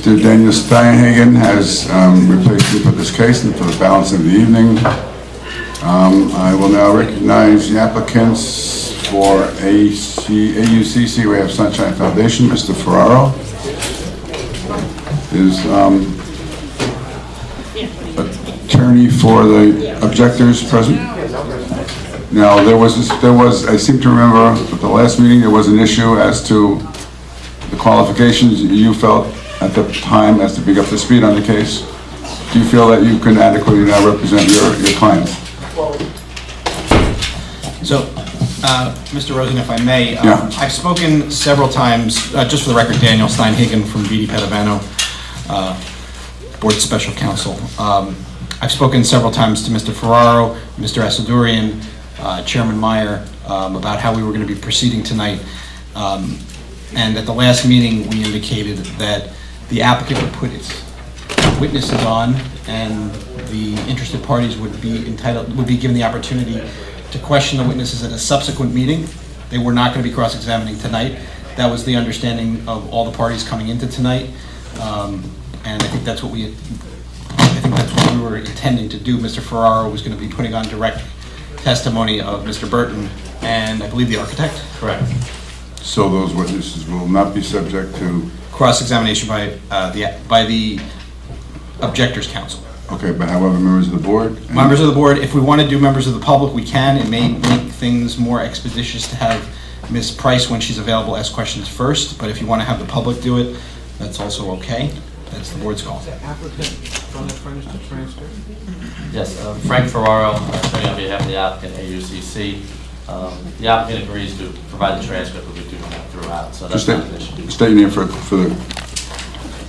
Mr. Daniel Steinhagen has replaced me for this case and for the balance of the evening. I will now recognize the applicants for AUCC. We have Sunshine Foundation. Mr. Ferraro is attorney for the objectors present. Now, I seem to remember at the last meeting there was an issue as to the qualifications you felt at the time as to be up to speed on the case. Do you feel that you can adequately now represent your clients? So, Mr. Rosen, if I may, Yeah. I've spoken several times, just for the record, Daniel Steinhagen from VD Padovano, Board Special Counsel. I've spoken several times to Mr. Ferraro, Mr. Asadurian, Chairman Meyer, about how we were going to be proceeding tonight. And at the last meeting, we indicated that the applicant would put its witnesses on, and the interested parties would be given the opportunity to question the witnesses at a subsequent meeting. They were not going to be cross-examining tonight. That was the understanding of all the parties coming into tonight, and I think that's what we were intending to do. Mr. Ferraro was going to be putting on direct testimony of Mr. Burton and I believe the architect. Correct. So those witnesses will not be subject to Cross-examination by the objectors' counsel. Okay, but however, members of the board? Members of the board, if we want to do members of the public, we can. It may make things more expeditious to have Ms. Price, when she's available, ask questions first, but if you want to have the public do it, that's also okay. That's the board's call. Yes, Frank Ferraro, attorney on behalf of the applicant, AUCC. The applicant agrees to provide the transcript, but we do that throughout, so that's not an issue. State your name for the...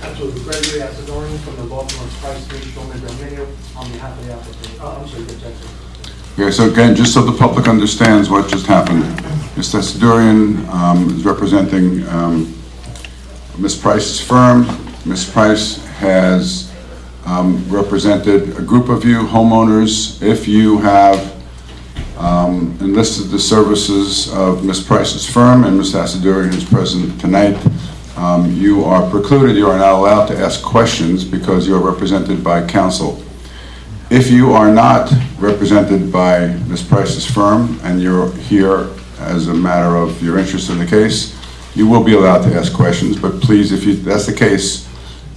Absolutely. Gregory Asadorian from the law firm Price, Shulman, Dominion, on behalf of the applicant. I'm sorry, the objector. Okay, so again, just so the public understands what just happened, Mr. Asadorian is representing Ms. Price's firm. Ms. Price has represented a group of you homeowners. If you have enlisted the services of Ms. Price's firm and Mr. Asadorian is present tonight, you are precluded, you are not allowed to ask questions because you are represented by counsel. If you are not represented by Ms. Price's firm and you're here as a matter of your interest in the case, you will be allowed to ask questions, but please, if that's the case,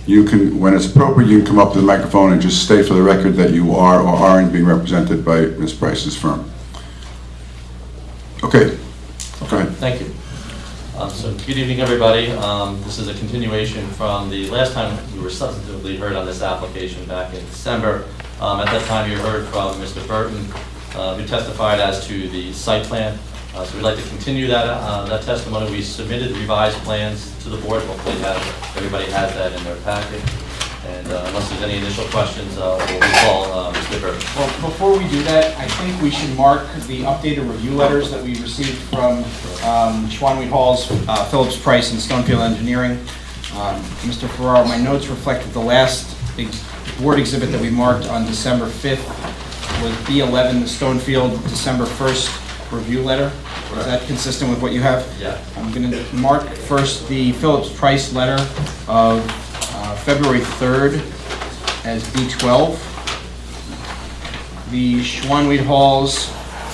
you can, when it's appropriate, you can come up to the microphone and just state for the record that you are or aren't being represented by Ms. Price's firm. Okay. Go ahead. Thank you. So good evening, everybody. This is a continuation from the last time we were substantively heard on this application back in December. At that time, you heard from Mr. Burton, who testified as to the site plan. So we'd like to continue that testimony. We submitted revised plans to the board. Hopefully everybody has that in their packet. And unless there's any initial questions, we'll recall Mr. Burton. Well, before we do that, I think we should mark the updated review letters that we received from Schwanweed Halls, Phillips Price, and Stonefield Engineering. Mr. Ferraro, my notes reflect that the last board exhibit that we marked on December 5th was B11, the Stonefield December 1st review letter. Is that consistent with what you have? Yeah. I'm going to mark first the Phillips Price letter of February 3rd as B12. The Schwanweed Halls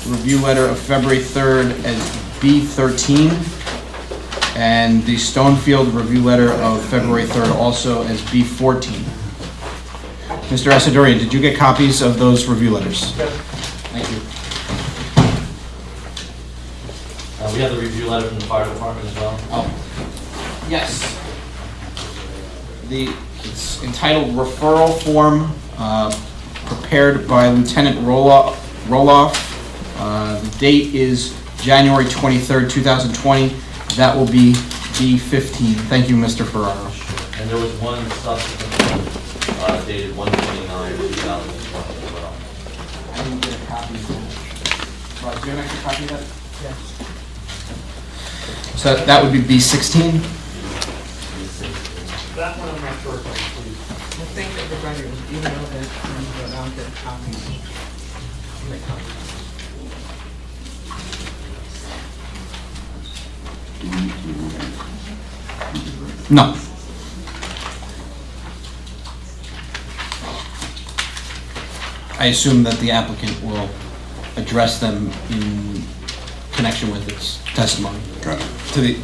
review letter of February 3rd as B13. And the Stonefield review letter of February 3rd also as B14. Mr. Asadorian, did you get copies of those review letters? Yes. Thank you. We have the review letter from the fire department as well. Oh, yes. It's entitled Referral Form, prepared by Lieutenant Roloff. The date is January 23rd, 2020. That will be B15. Thank you, Mr. Ferraro. And there was one subsequent one dated 1/29/2020 as well. I didn't get a copy of that. Do you have an extra copy of that? Yes. So that would be B16. That one I'm not sure if I please. I think that the writer was emailed it and I'll get copies. Make copies. No. I assume that the applicant will address them in connection with its testimony. Got it. To the,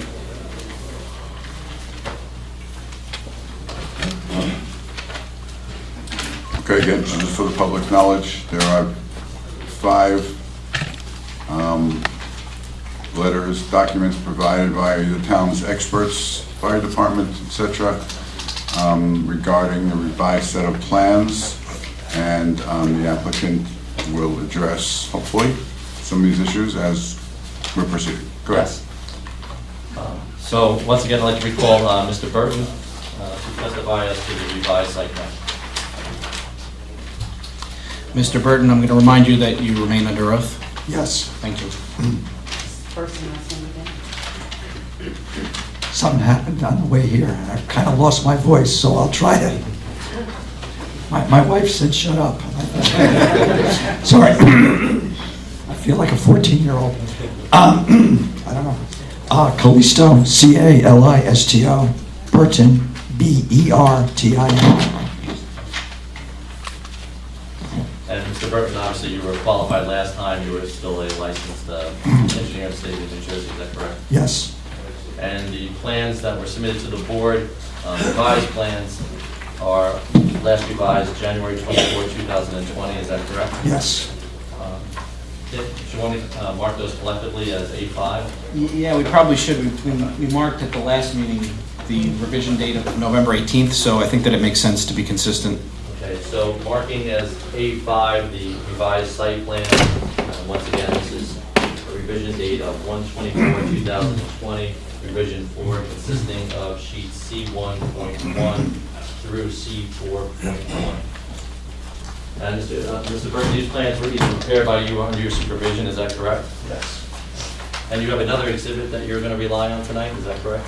Okay, again, just for the public knowledge, there are 5 letters, documents provided by the town's experts, fire department, etc., regarding the revised set of plans, and the applicant will address, hopefully, some of these issues as we're proceeding. Go ahead. Yes. So once again, I'd like to recall Mr. Burton to testify as to the revised site plan. Mr. Burton, I'm going to remind you that you remain under oath. Yes, Thank you. First and last name again? something happened on the way here, and I've kind of lost my voice, so I'll try to. My wife said, "Shut up." Sorry. I feel like a 14-year-old. I don't know. Callisto, C-A-L-I-S-T-O, Burton, B-E-R-T-I-N. And Mr. Burton, obviously you were qualified last time, you were still a licensed engineer in the state of New Jersey, is that correct? Yes, And the plans that were submitted to the board, revised plans, are last revised January 24, 2020, is that correct? yes. Do you want me to mark those collectively as A5? Yeah, we probably should. We marked at the last meeting the revision date of November 18th, so I think that it makes sense to be consistent. Okay, so marking as A5 the revised site plan, once again, this is a revision date of 1/24/2020, revision 4 consisting of sheets C1.1 through C4.1. And Mr. Burton, these plans were either prepared by you or under your supervision, is that correct? Yes. And you have another exhibit that you're going to rely on tonight, is that correct?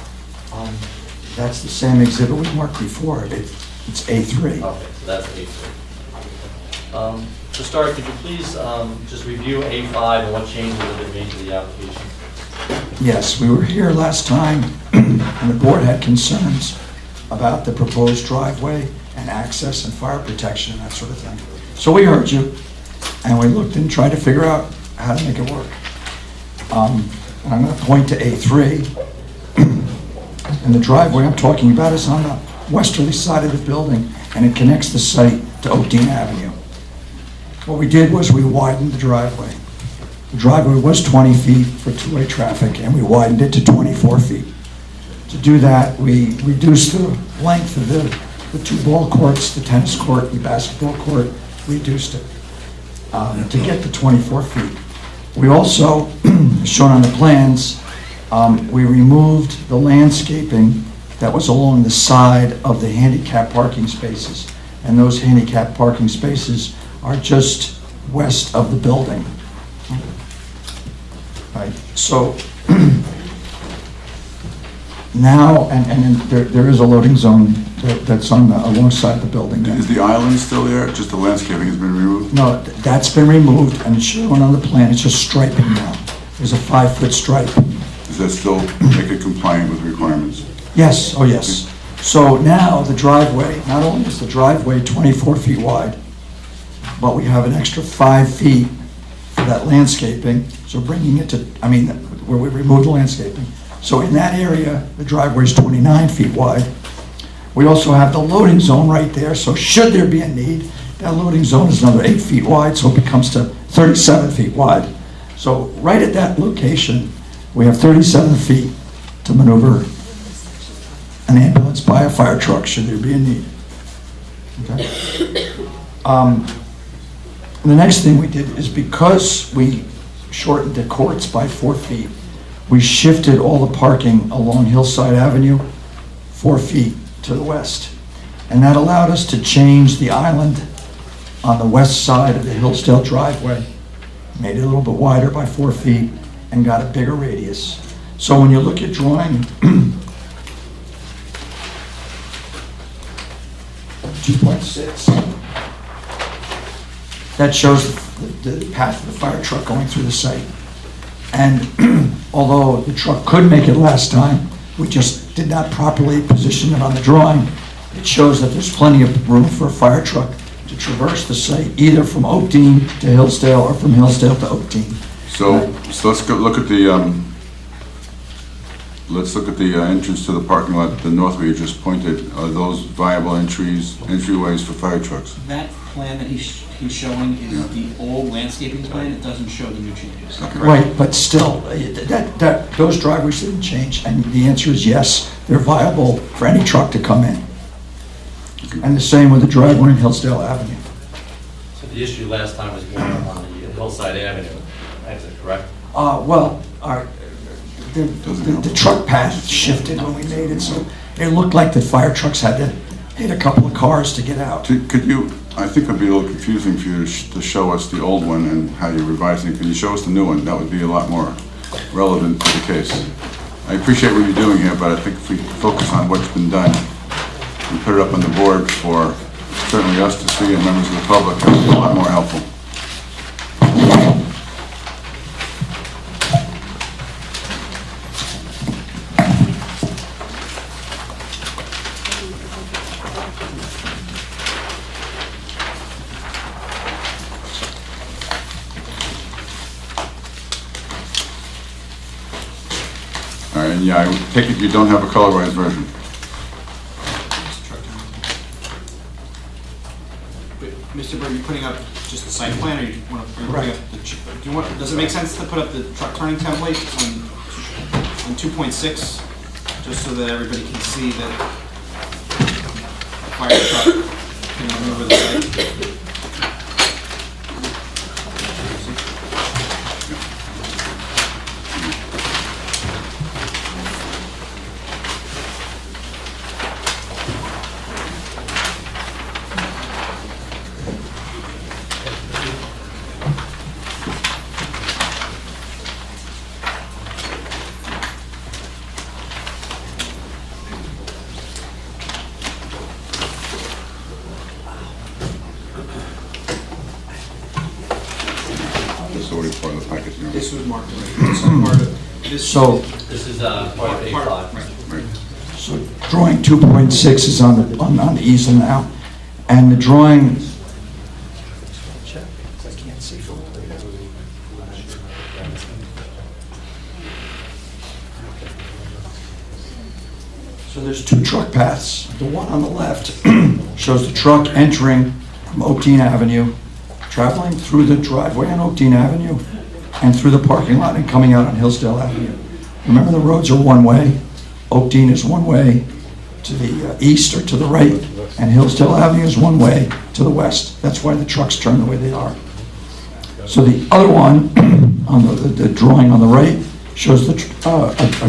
That's the same exhibit we marked before. It's A3. Okay, so that's A3. To start, could you please just review A5 and what changes have been made to the application? Yes, we were here last time, and the board had concerns about the proposed driveway and access and fire protection and that sort of thing. So we heard you, and we looked and tried to figure out how to make it work. And I'm going to point to A3, and the driveway I'm talking about is on the westerly side of the building, and it connects the site to Oakdene Avenue. What we did was we widened the driveway. The driveway was 20 feet for two-way traffic, and we widened it to 24 feet. To do that, we reduced the length of the two ball courts, the tennis court, the basketball court, reduced it to get to 24 feet. We also, shown on the plans, we removed the landscaping that was along the side of the handicap parking spaces. And those handicap parking spaces are just west of the building. Right, so now, and there is a loading zone that's on alongside the building. Is the island still there? Just the landscaping has been removed? No, that's been removed, and it's shown on the plan, it's just striping now. There's a 5-foot stripe. Does that still make it compliant with requirements? Yes, oh yes. So now the driveway, not only is the driveway 24 feet wide, but we have an extra 5 feet for that landscaping, so bringing it to, where we removed the landscaping. So in that area, the driveway is 29 feet wide. We also have the loading zone right there, so should there be a need, that loading zone is another 8 feet wide, so it becomes to 37 feet wide. So right at that location, we have 37 feet to maneuver an ambulance by a fire truck, should there be a need. Okay. The next thing we did is, because we shortened the courts by 4 feet, we shifted all the parking along Hillside Avenue 4 feet to the west. And that allowed us to change the island on the west side of the Hillsdale driveway, made it a little bit wider by 4 feet, and got a bigger radius. So when you look at drawing 2.6, that shows the path of the fire truck going through the site. And although the truck could make it last time, we just did not properly position it on the drawing. It shows that there's plenty of room for a fire truck to to traverse the site either from Oakdene to Hillsdale or from Hillsdale to Oakdene. So let's go look at the, entrance to the parking lot at the north where you just pointed. Are those viable entryways for fire trucks? That plan that he's showing is the old landscaping plan. It doesn't show the new changes. Okay. Right, but still, those driveways didn't change, and the answer is yes, they're viable for any truck to come in. And the same with the driveway in Hillsdale Avenue. So the issue last time was more on the Hillside Avenue exit, correct? The truck path shifted when we made it, so it looked like the fire trucks had to hit a couple of cars to get out. Could you, I think it'd be a little confusing for you to show us the old one and how you're revising it. Can you show us the new one? That would be a lot more relevant to the case. I appreciate what you're doing here, but I think if we focus on what's been done and put it up on the board for certainly us to see and members of the public, that would be a lot more helpful. All right, and yeah, I would take it you don't have a colorized version. Mr. Burke, you're putting up just the site plan, or you want to put up the, does it make sense to put up the truck turning template on 2.6, just so that everybody can see that a fire truck can maneuver the site? This is already part of the package, you know. This was marked already. This is part of this. So, This is part of A5. Right. so drawing 2.6 is on the easel now, and the drawing. So there's two truck paths. The one on the left shows the truck entering from Oakdene Avenue, traveling through the driveway on Oakdene Avenue, and through the parking lot and coming out on Hillsdale Avenue. Remember, the roads are one way. Oakdene is one way to the east or to the right, and Hillsdale Avenue is one way to the west. That's why the trucks turn the way they are. So the other one, on the drawing on the right, shows a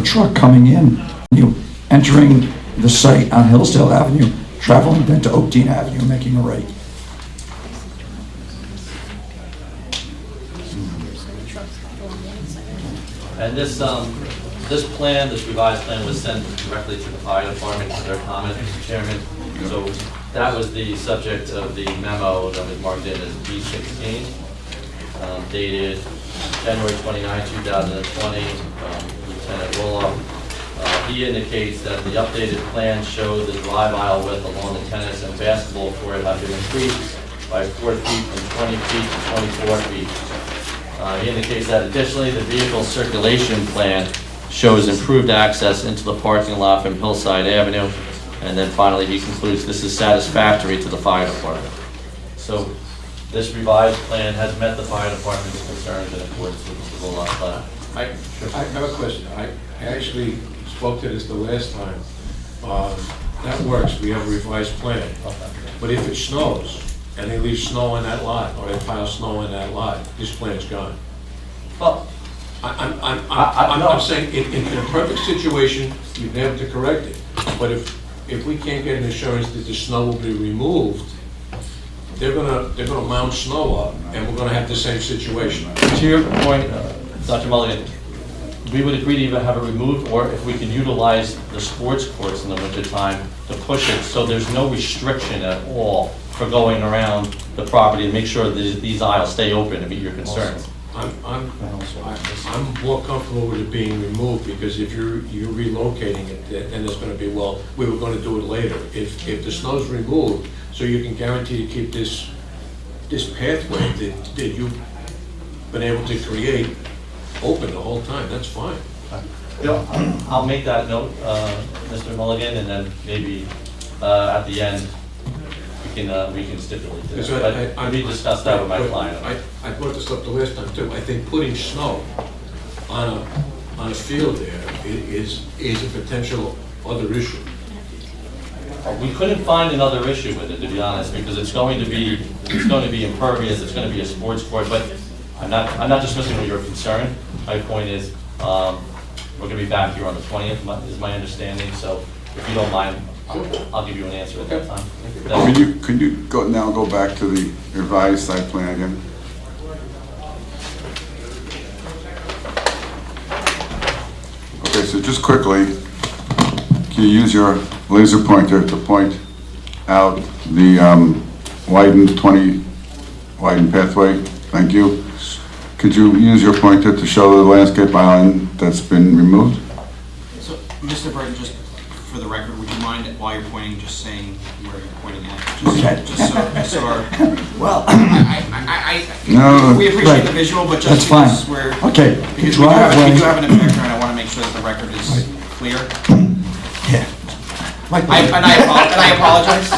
truck coming in, entering the site on Hillsdale Avenue, traveling then to Oakdene Avenue, making a right. And this plan, this revised plan was sent directly to the fire department for their comment, Mr. Chairman. So that was the subject of the memo that was marked in as B16, dated January 29, 2020, Lieutenant Roloff. He indicates that the updated plan showed the drive aisle width along the tennis and basketball court had been increased by 4 feet from 20 feet to 24 feet. He indicates that additionally, the vehicle circulation plan shows improved access into the parking lot from Hillside Avenue. And then finally, he concludes this is satisfactory to the fire department. So this revised plan has met the fire department's concerns in accordance with the civil law plan. I have a question. I actually spoke to this the last time. That works, we have a revised plan. But if it snows, and they leave snow in that lot, or they pile snow in that lot, this plan's gone. Well, I'm saying, in a perfect situation, you'd be able to correct it. But if we can't get an assurance that the snow will be removed, they're gonna mount snow up, and we're gonna have the same situation. to your point, Dr. Mulligan, we would agree to either have it removed, or if we can utilize the sports courts in the wintertime to push it so there's no restriction at all for going around the property and make sure that these aisles stay open to meet your concerns. I'm more comfortable with it being removed, because if you're relocating it, then it's gonna be, well, we were gonna do it later. If the snow's removed, so you can guarantee to keep this this pathway that you've been able to create open the whole time, that's fine. I'll make that note, Mr. Mulligan, and then maybe at the end, we can stipulate this. But we discussed that with my client. I brought this up the last time too. I think putting snow on a field there is a potential other issue. We couldn't find another issue with it, to be honest, because it's going to be impervious, it's going to be a sports court, but I'm not dismissing your concern. My point is, we're going to be back here on the 20th, is my understanding, so if you don't mind, I'll give you an answer at that time. Could you go back to the revised site plan again? Okay, so just quickly, can you use your laser pointer to point out the widened pathway? Thank you. Could you use your pointer to show the landscape island that's been removed? So, Mr. Burton, just for the record, would you mind, while you're pointing, just saying where you're pointing at? Okay. Just so our, Well, No, we appreciate right. the visual, but That's just fine. because we're... Okay, the Because we driveway. do have an objector, and I want to make sure that the record is clear. Yeah. And I apologize.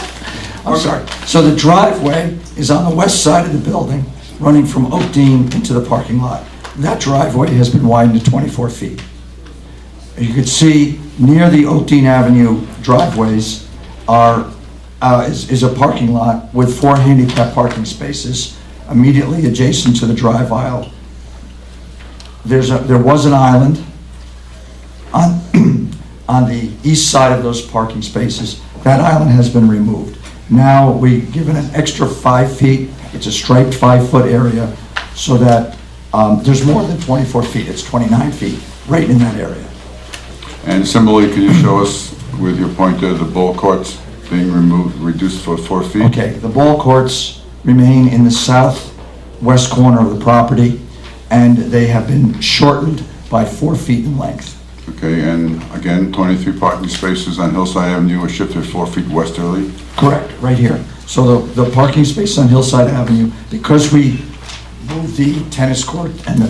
I'm sorry. So the driveway is on the west side of the building, running from Oakdene into the parking lot. That driveway has been widened to 24 feet. You can see near the Oakdene Avenue driveways is a parking lot with 4 handicap parking spaces immediately adjacent to the drive aisle. There was an island on on the east side of those parking spaces. That island has been removed. Now we've given an extra 5 feet. It's a striped 5-foot area so that there's more than 24 feet. It's 29 feet right in that area. And similarly, can you show us with your pointer the ball courts being reduced for 4 feet? Okay, the ball courts remain in the southwest corner of the property, and they have been shortened by 4 feet in length. Okay, and again, 23 parking spaces on Hillside Avenue are shifted 4 feet westerly. Correct, right here. So the parking space on Hillside Avenue, because we moved the tennis court and the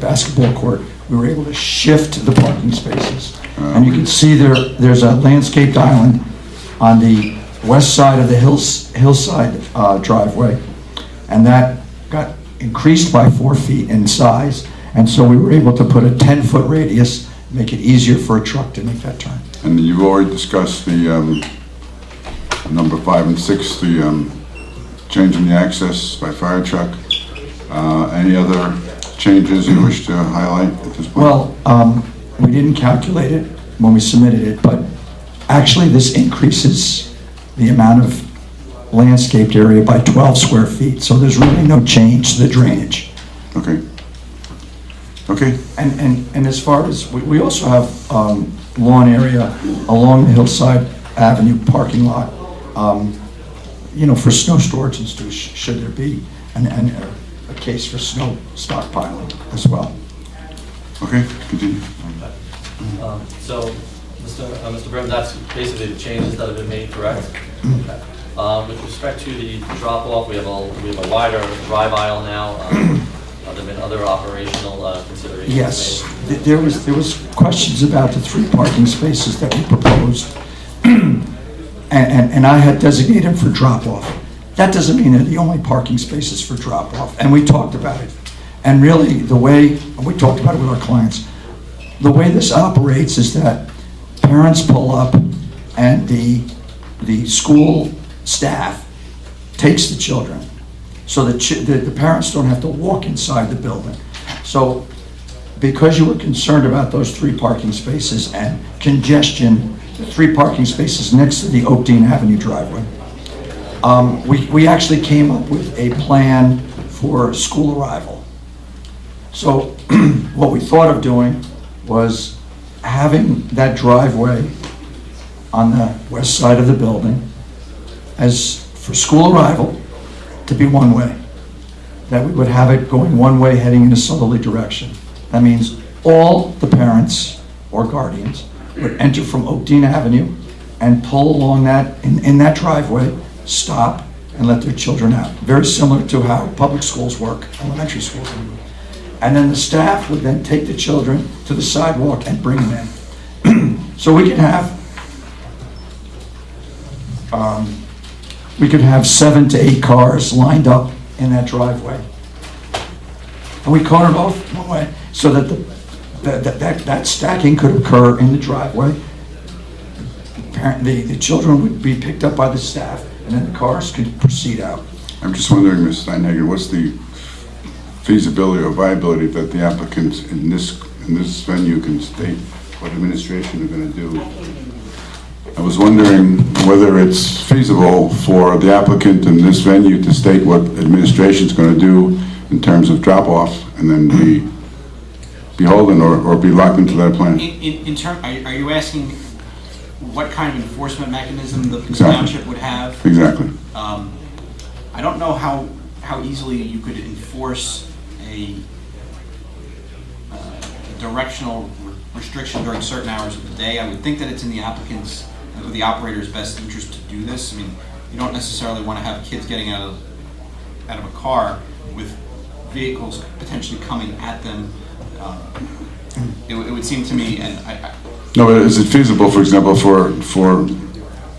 basketball court, we were able to shift the parking spaces. And you can see there's a landscaped island on the west side of the Hillside driveway, and that got increased by 4 feet in size, and so we were able to put a 10-foot radius, make it easier for a truck to make that turn. And you've already discussed the number 5 and 6, the changing the access by fire truck. Any other changes you wish to highlight at this point? Well, we didn't calculate it when we submitted it, but actually this increases the amount of landscaped area by 12 square feet, so there's really no change to the drainage. Okay. Okay. And as far as, we also have lawn area along the Hillside Avenue parking lot, for snow storage and stuff, should there be a case for snow stockpiling as well. Okay, continue. So, Mr. Brim, that's basically the changes that have been made, correct? With respect to the drop-off, we have a wider drive aisle now. Have there been other operational considerations? Yes, there was questions about the 3 parking spaces that we proposed, and I had designated them for drop-off. That doesn't mean they're the only parking spaces for drop-off, and we talked about it. And really, we talked about it with our clients, the way this operates is that parents pull up and the school staff takes the children. So the parents don't have to walk inside the building. So because you were concerned about those 3 parking spaces and congestion, the 3 parking spaces next to the Oakdene Avenue driveway, we actually came up with a plan for school arrival. So what we thought of doing was having that driveway on the west side of the building as for school arrival to be one way. That we would have it going one way heading in a southerly direction. That means all the parents or guardians would enter from Oakdene Avenue and pull along that, in that driveway, stop, and let their children out. Very similar to how public schools work, elementary schools. And then the staff would then take the children to the sidewalk and bring them in. So we could have 7 to 8 cars lined up in that driveway. And we cornered off one way so that that stacking could occur in the driveway. The children would be picked up by the staff, and then the cars could proceed out. I'm just wondering, Ms. Steinhagen, what's the feasibility or viability that the applicants in this venue can state what administration are going to do? I was wondering whether it's feasible for the applicant in this venue to state what administration's going to do in terms of drop-off and then be beholden or be locked into that plan. Are you asking what kind of enforcement mechanism the Exactly. township would have? Exactly. I don't know how easily you could enforce a directional restriction during certain hours of the day. I would think that it's in the applicant's, or the operator's best interest to do this. I mean, you don't necessarily want to have kids getting out of a car with vehicles potentially coming at them. It would seem to me, and No, but is it feasible, for example, for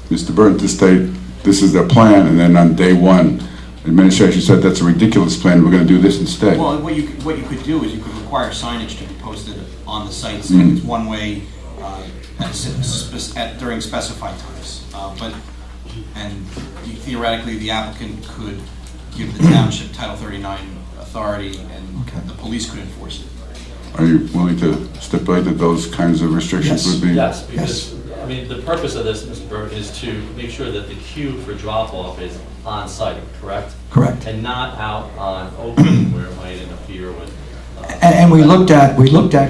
Mr. Burton to state this is their plan, and then on day one, administration said that's a ridiculous plan, we're going to do this instead? well, what you could do is you could require signage to be posted on the site saying it's one way during specified times. And theoretically, the applicant could give the township Title 39 authority, and the police could enforce it. Are you willing to stipulate that those kinds of restrictions would be? Yes, because, I mean, the purpose of this, Mr. Burke, is to make sure that the queue for drop-off is on-site, correct? Correct. And not out on Oakdene where it might interfere with... And we looked at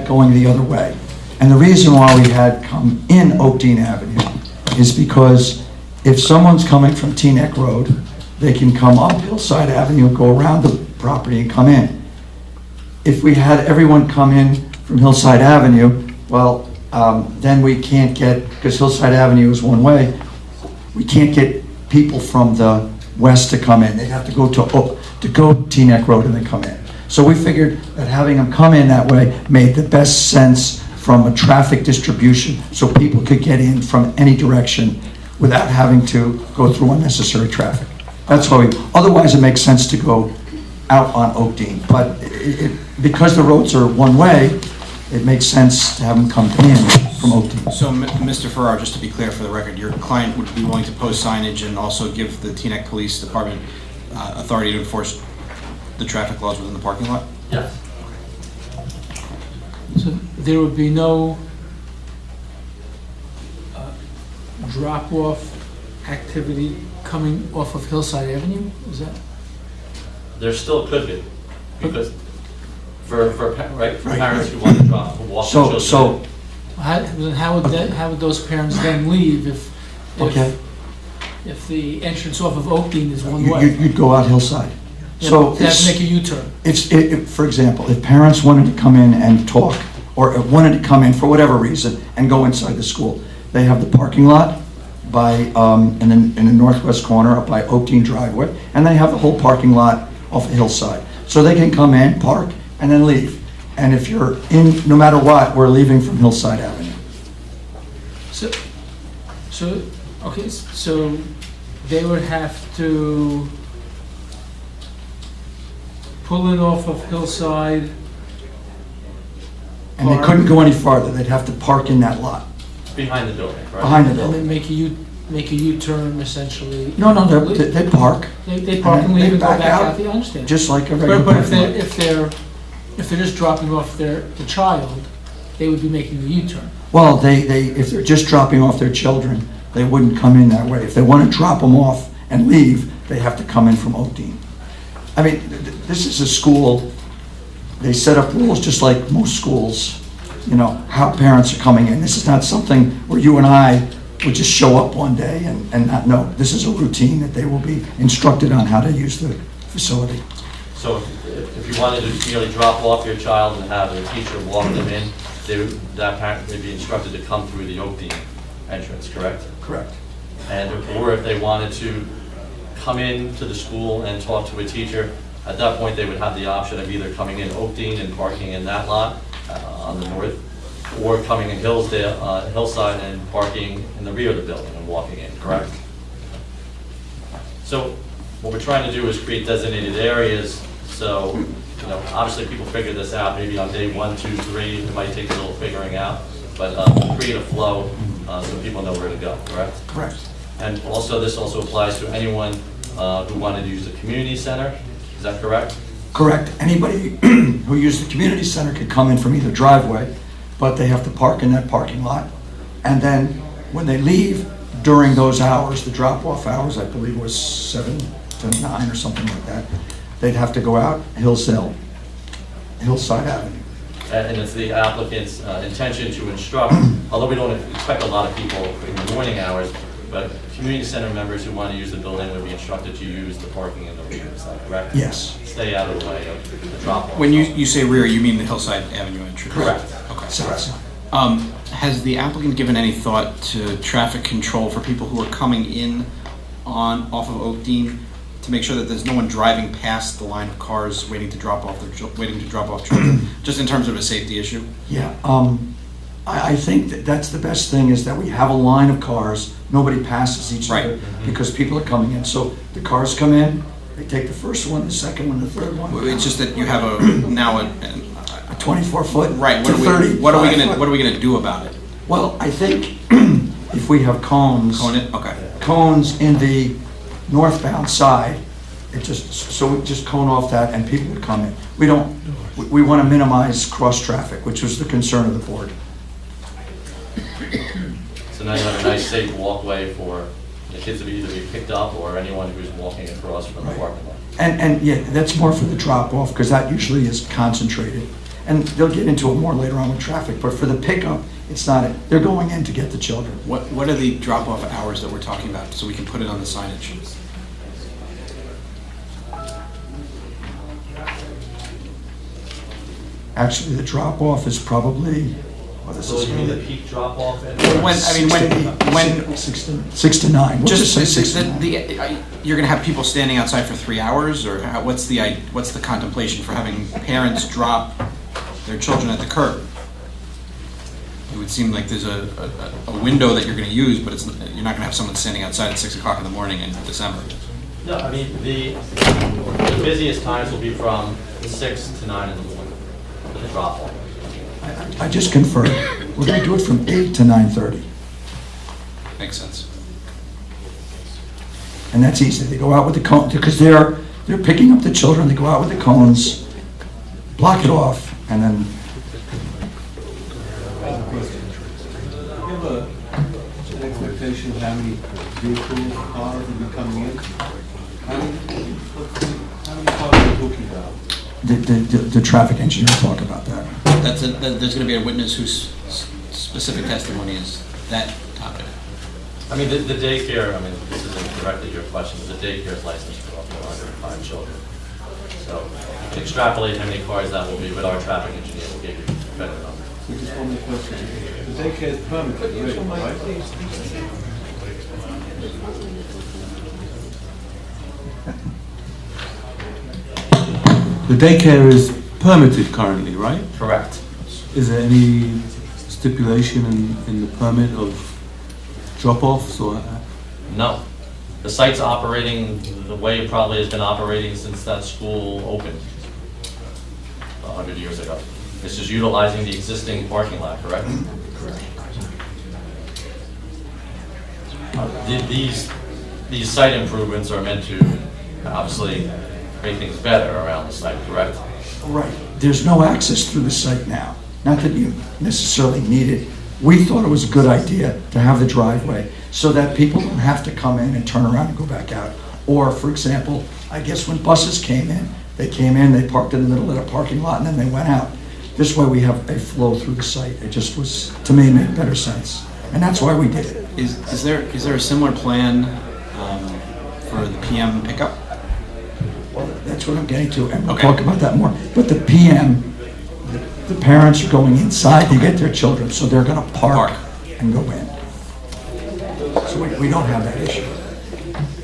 going the other way. And the reason why we had come in Oakdene Avenue is because if someone's coming from Teaneck Road, they can come up Hillside Avenue, go around the property and come in. If we had everyone come in from Hillside Avenue, well, then we can't get, because Hillside Avenue is one way, we can't get people from the west to come in. They'd have to go Teaneck Road and then come in. So we figured that having them come in that way made the best sense from a traffic distribution, so people could get in from any direction without having to go through unnecessary traffic. That's why otherwise it makes sense to go out on Oakdene, but because the roads are one way, it makes sense to have them come in from Oakdene. So, Mr. Farrar, just to be clear for the record, your client would be willing to post signage and also give the Teaneck Police Department authority to enforce the traffic laws within the parking lot? Yes. So there would be no drop-off activity coming off of Hillside Avenue, is that? There still could be, because for parents who want to walk their children. So, How would those parents then leave if the entrance off of Oakdene is one way? you'd go out Hillside. So They have to make a U-turn. for example, if parents wanted to come in and talk, or wanted to come in for whatever reason and go inside the school, they have the parking lot by in the northwest corner up by Oakdene driveway, and they have the whole parking lot off of Hillside. So they can come in, park, and then leave. And if you're in, no matter what, we're leaving from Hillside Avenue. So they would have to pull in off of Hillside. And they couldn't go any farther. They'd have to park in that lot, Behind the building, right? behind the And building. then make a U-turn essentially. No, they park, They park and leave and go back out, I understand. just like a regular But parking lot. if they're just dropping off the child, they would be making the U-turn. Well, if they're just dropping off their children, they wouldn't come in that way. If they want to drop them off and leave, they have to come in from Oakdene. I mean, this is a school, they set up rules just like most schools, how parents are coming in. This is not something where you and I would just show up one day and not know. This is a routine that they will be instructed on how to use the facility. So if you wanted to merely drop off your child and have a teacher walk them in, that parent would be instructed to come through the Oakdene entrance, correct? Correct. Or if they wanted to come in to the school and talk to a teacher, at that point, they would have the option of either coming in Oakdene and parking in that lot on the north, or coming in Hillside and parking in the rear of the building and walking in, correct? So what we're trying to do is create designated areas, so, you know, obviously people figure this out, maybe on day 1, 2, 3, it might take a little figuring out, but we'll create a flow so people know where to go, correct? Correct. And also, this also applies to anyone who wanted to use the community center, is that correct? Correct. Anybody who used the community center could come in from either driveway, but they have to park in that parking lot. And then when they leave during those hours, the drop-off hours, I believe was 7 to 9 or something like that, they'd have to go out Hillside Avenue. And it's the applicant's intention to instruct, although we don't expect a lot of people in the morning hours, but community center members who want to use the building would be instructed to use the parking in the rear, is that correct? Yes. Stay out of the way of the drop-off. When you say rear, you mean the Hillside Avenue entrance? Correct. Okay. So, Has the applicant given any thought to traffic control for people who are coming in off of Oakdene to make sure that there's no one driving past the line of cars waiting to drop off children, just in terms of a safety issue? yeah, I think that's the best thing, is that we have a line of cars, nobody passes each other, Right. because people are coming in. So the cars come in, they take the first one, the second one, the third one. It's just that you have a 24-foot right. to 30. What are we gonna do about it? Well, I think if we have cones. Cone it? Okay. Cones in the northbound side, we just cone off that and people would come in. We want to minimize cross-traffic, which was the concern of the board. So now you have a nice safe walkway for the kids to either be picked up or anyone who's walking across from the parking lot. And yeah, that's more for the drop-off, because that usually is concentrated. And they'll get into it more later on with traffic, but for the pickup, it's not, they're going in to get the children. What are the drop-off hours that we're talking about, so we can put it on the signage? Actually, the drop-off is probably, So you mean the peak drop-off? When 6 to 9. We'll just say 6 to 9. You're gonna have people standing outside for 3 hours, or what's the contemplation for having parents drop their children at the curb? It would seem like there's a window that you're gonna use, but you're not gonna have someone standing outside at 6 o'clock in the morning in December. No, I mean, the busiest times will be from 6 to 9 in the morning for the drop-off. I just confirmed. We're going to do it from 8 to 9:30. Makes sense. And that's easy. They go out with the cones, because they're picking up the children, they go out with the cones, block it off, and then, You have an expectation of how many vehicles, cars will be coming in? How many cars are we talking about? the traffic engineer will talk about that. There's gonna be a witness whose specific testimony is that topic. I mean, the daycare, I mean, this isn't directly your question, but the daycare is licensed for up to 105 children. So you can extrapolate how many cars that will be, but our traffic engineer will give you better numbers. So just one more question. The daycare is permitted, really, right? The daycare is permitted currently, right? Correct. Is there any stipulation in the permit of drop-offs or? No. The site's operating the way it probably has been operating since that school opened 100 years ago. It's just utilizing the existing parking lot, correct? These site improvements are meant to obviously make things better around the site, correct? Right. There's no access through the site now. Not that you necessarily need it. We thought it was a good idea to have the driveway so that people don't have to come in and turn around and go back out. Or, for example, I guess when buses came in, they parked in the middle of the parking lot, and then they went out. This way we have a flow through the site. It just was, to me, made better sense. And that's why we did it. Is there a similar plan for the PM pickup? Well, that's what I'm getting to, and we'll Okay. talk about that more. But the PM, the parents are going inside to get their children, so they're gonna park and go in. So we don't have that issue.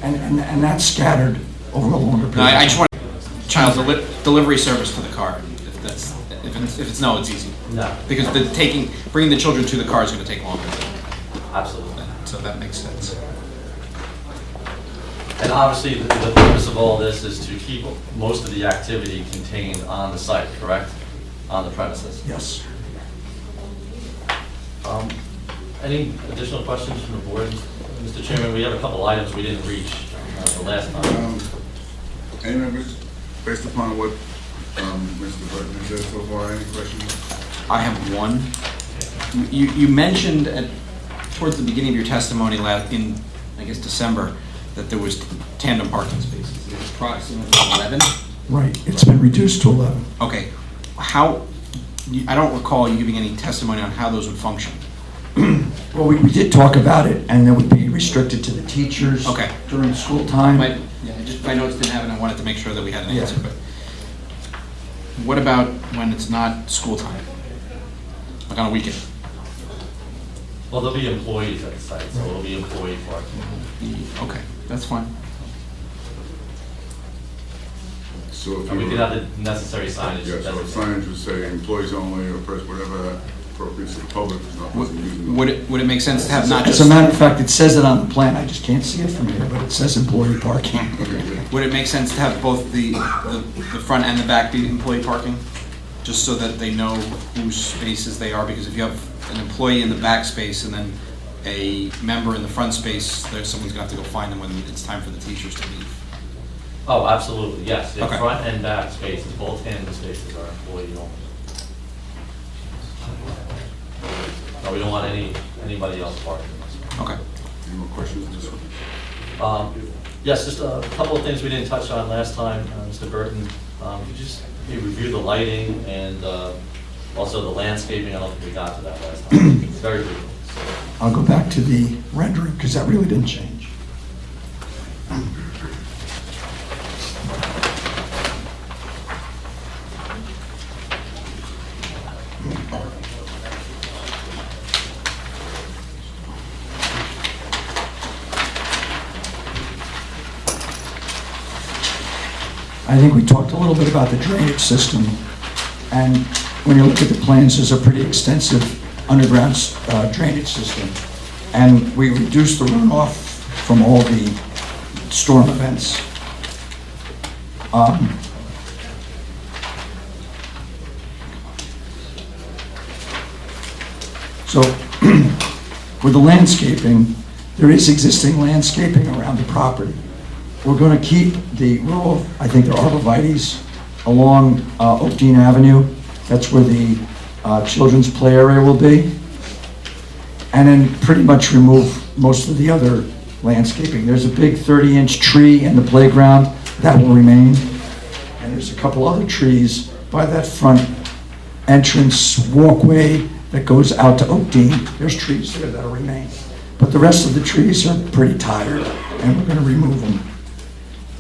And that's scattered over a longer period. No, I of just time. want child delivery service to the car. If it's no, it's easy. No, Because bringing the children to the car is going to take longer. absolutely. So that makes sense. And obviously, the purpose of all this is to keep most of the activity contained on the site, correct? On the premises. Yes. Any additional questions from the board? Mr. Chairman, we have a couple items we didn't reach the last time. Any members, based upon what Mr. Burton has said so far, any questions? I have one. You mentioned towards the beginning of your testimony in, I guess, December, that there was tandem parking spaces. It was approximately 11? Right, it's been reduced to 11. Okay. I don't recall you giving any testimony on how those would function. Well, we did talk about it, and it would be restricted to the teachers Okay. during school time. My notes didn't have it, and I wanted to make sure that we had an answer, Yeah. but what about when it's not school time? Like on a weekend? Well, there'll be employees at the site, so it'll be employee parking. Okay, that's fine. So if And we you can were, have the necessary signage. yeah, so designated. signage would say employees only, or first, whatever appropriate to the public, not using. Would it make sense to have not As just, a matter of fact, it says it on the plan, I just can't see it from here, but it says employee parking. would it make sense to have both the front and the back be employee parking? Just so that they know whose spaces they are, because if you have an employee in the back space and then a member in the front space, someone's gonna have to go find them when it's time for the teachers to leave. Oh, absolutely, yes. The Okay. front and back spaces, both tandem spaces are employee only. No, we don't want anybody else parking. Okay. Any more questions on this one? Yes, just a couple of things we didn't touch on last time, Mr. Burton. Could you just review the lighting and also the landscaping? I don't think we got to that last time. It's very brief. I'll go back to the rendering, because that really didn't change. I think we talked a little bit about the drainage system, and when you look at the plans, there's a pretty extensive underground drainage system, and we reduced the runoff from all the storm events. So with the landscaping, there is existing landscaping around the property. We're going to keep the row of, I think they're arborvitaes, along Oakdene Avenue. That's where the children's play area will be. And then pretty much remove most of the other landscaping. There's a big 30-inch tree in the playground. That will remain. And there's a couple other trees by that front entrance walkway that goes out to Oakdene. There's trees there that'll remain. But the rest of the trees are pretty tired, and we're going to remove them.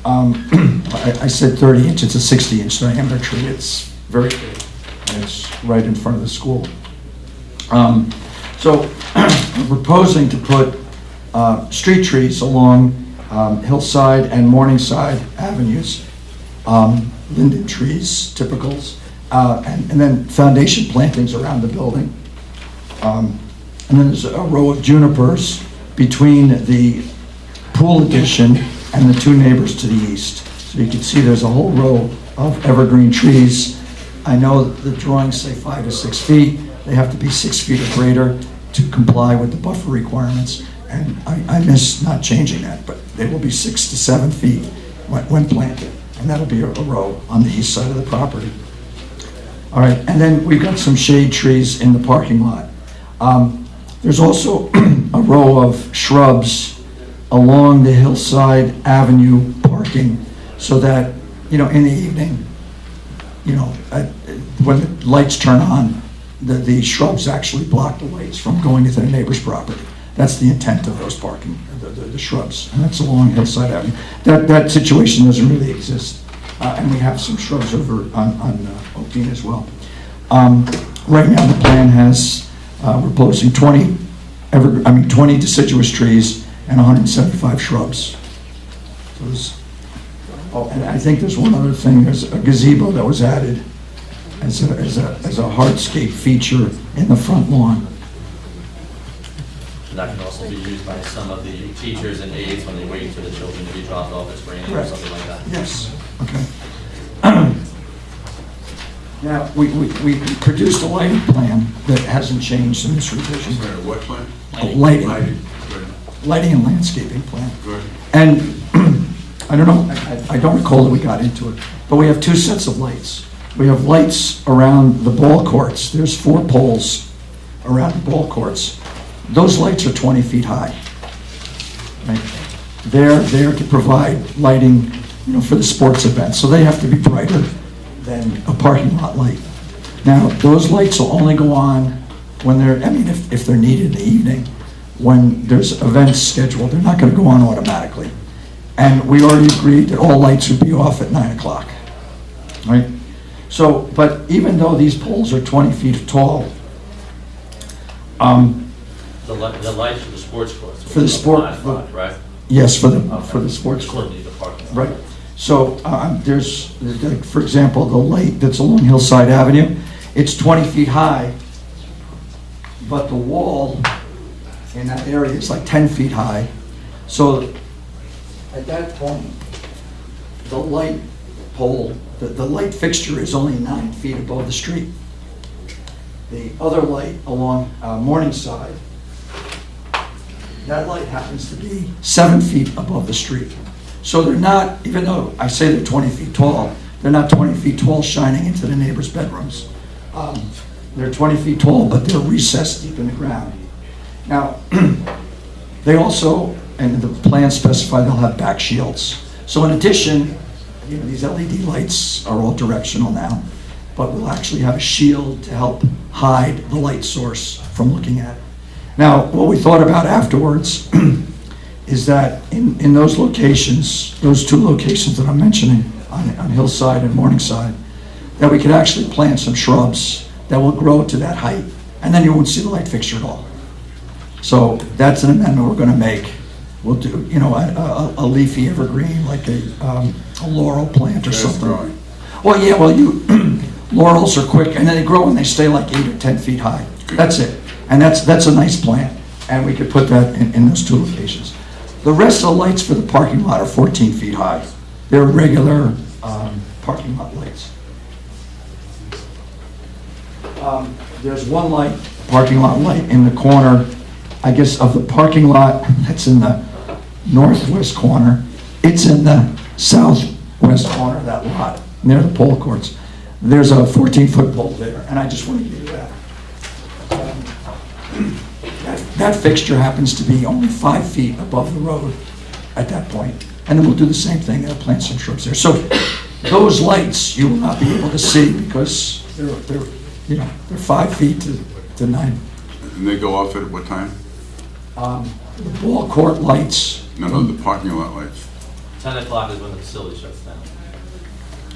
I said 30 inch, it's a 60-inch diameter tree. It's very big, and it's right in front of the school. So we're proposing to put street trees along Hillside and Morningside Avenues, linden trees, typicals, and then foundation plantings around the building. And then there's a row of junipers between the pool addition and the two neighbors to the east. So you can see there's a whole row of evergreen trees. I know the drawings say 5 to 6 feet. They have to be 6 feet or greater to comply with the buffer requirements. And I miss not changing that, but they will be 6 to 7 feet when planted. And that'll be a row on the east side of the property. All right, and then we've got some shade trees in the parking lot. There's also a row of shrubs along the Hillside Avenue parking, so that, in the evening, when the lights turn on, the shrubs actually block the lights from going into the neighbor's property. That's the intent of those parking, the shrubs, and that's along Hillside Avenue. That situation doesn't really exist, and we have some shrubs over on Oakdene as well. Right now, the plan has, we're proposing 20 deciduous trees and 175 shrubs. So there's, oh, and I think there's one other thing, there's a gazebo that was added as a hardscape feature in the front lawn. And that can also be used by some of the teachers and aides when they wait for the children to be dropped off at spring or Correct. something like that. Yes, okay. Now, we produced a lighting plan that hasn't changed in this revision. Sorry, what plan? Lighting. Good, Lighting and landscaping plan. good. And I don't know, I don't recall that we got into it, but we have two sets of lights. We have lights around the ball courts. There's 4 poles around the ball courts. Those lights are 20 feet high. Right? They're there to provide lighting, you know, for the sports events, so they have to be brighter than a parking lot light. Now, those lights will only go on when they're, I mean, if they're needed in the evening, when there's events scheduled, they're not gonna go on automatically. And we already agreed that all lights would be off at 9 o'clock, right? So, but even though these poles are 20 feet tall, The lights for the sports courts. For the sport- 9 o'clock, right? yes, for the Okay. sports Still court. need the parking lot. Right. So there's, like, for example, the light that's along Hillside Avenue, it's 20 feet high, but the wall in that area is like 10 feet high. So at that point, the light pole, the light fixture is only 9 feet above the street. The other light along Morningside, that light happens to be 7 feet above the street. So they're not, even though I say they're 20 feet tall, they're not 20 feet tall shining into the neighbors' bedrooms. They're 20 feet tall, but they're recessed deep in the ground. Now, they also, and the plans specify they'll have back shields. So in addition, you know, these LED lights are all directional now, but we'll actually have a shield to help hide the light source from looking at it. Now, what we thought about afterwards is that in those locations, those 2 locations that I'm mentioning, on Hillside and Morningside, that we could actually plant some shrubs that will grow to that height, and then you won't see the light fixture at all. So that's an amendment we're gonna make. We'll do, you know, a leafy evergreen, like a laurel plant or Fast something. growing. Well, yeah, well, laurels are quick, and then they grow and they stay like 8 or 10 feet high. That's it. And that's a nice plant, and we could put that in those 2 locations. The rest of the lights for the parking lot are 14 feet high. They're regular parking lot lights. There's one light, parking lot light in the corner, I guess, of the parking lot that's in the northwest corner. It's in the southwest corner of that lot, near the pole courts. There's a 14-foot pole there, and I just want to give you that. That fixture happens to be only 5 feet above the road at that point. And then we'll do the same thing, plant some shrubs there. So those lights you will not be able to see because they're 5 feet to 9. And they go off at what time? The ball court lights, No, the parking lot lights. 10 o'clock is when the facility shuts down.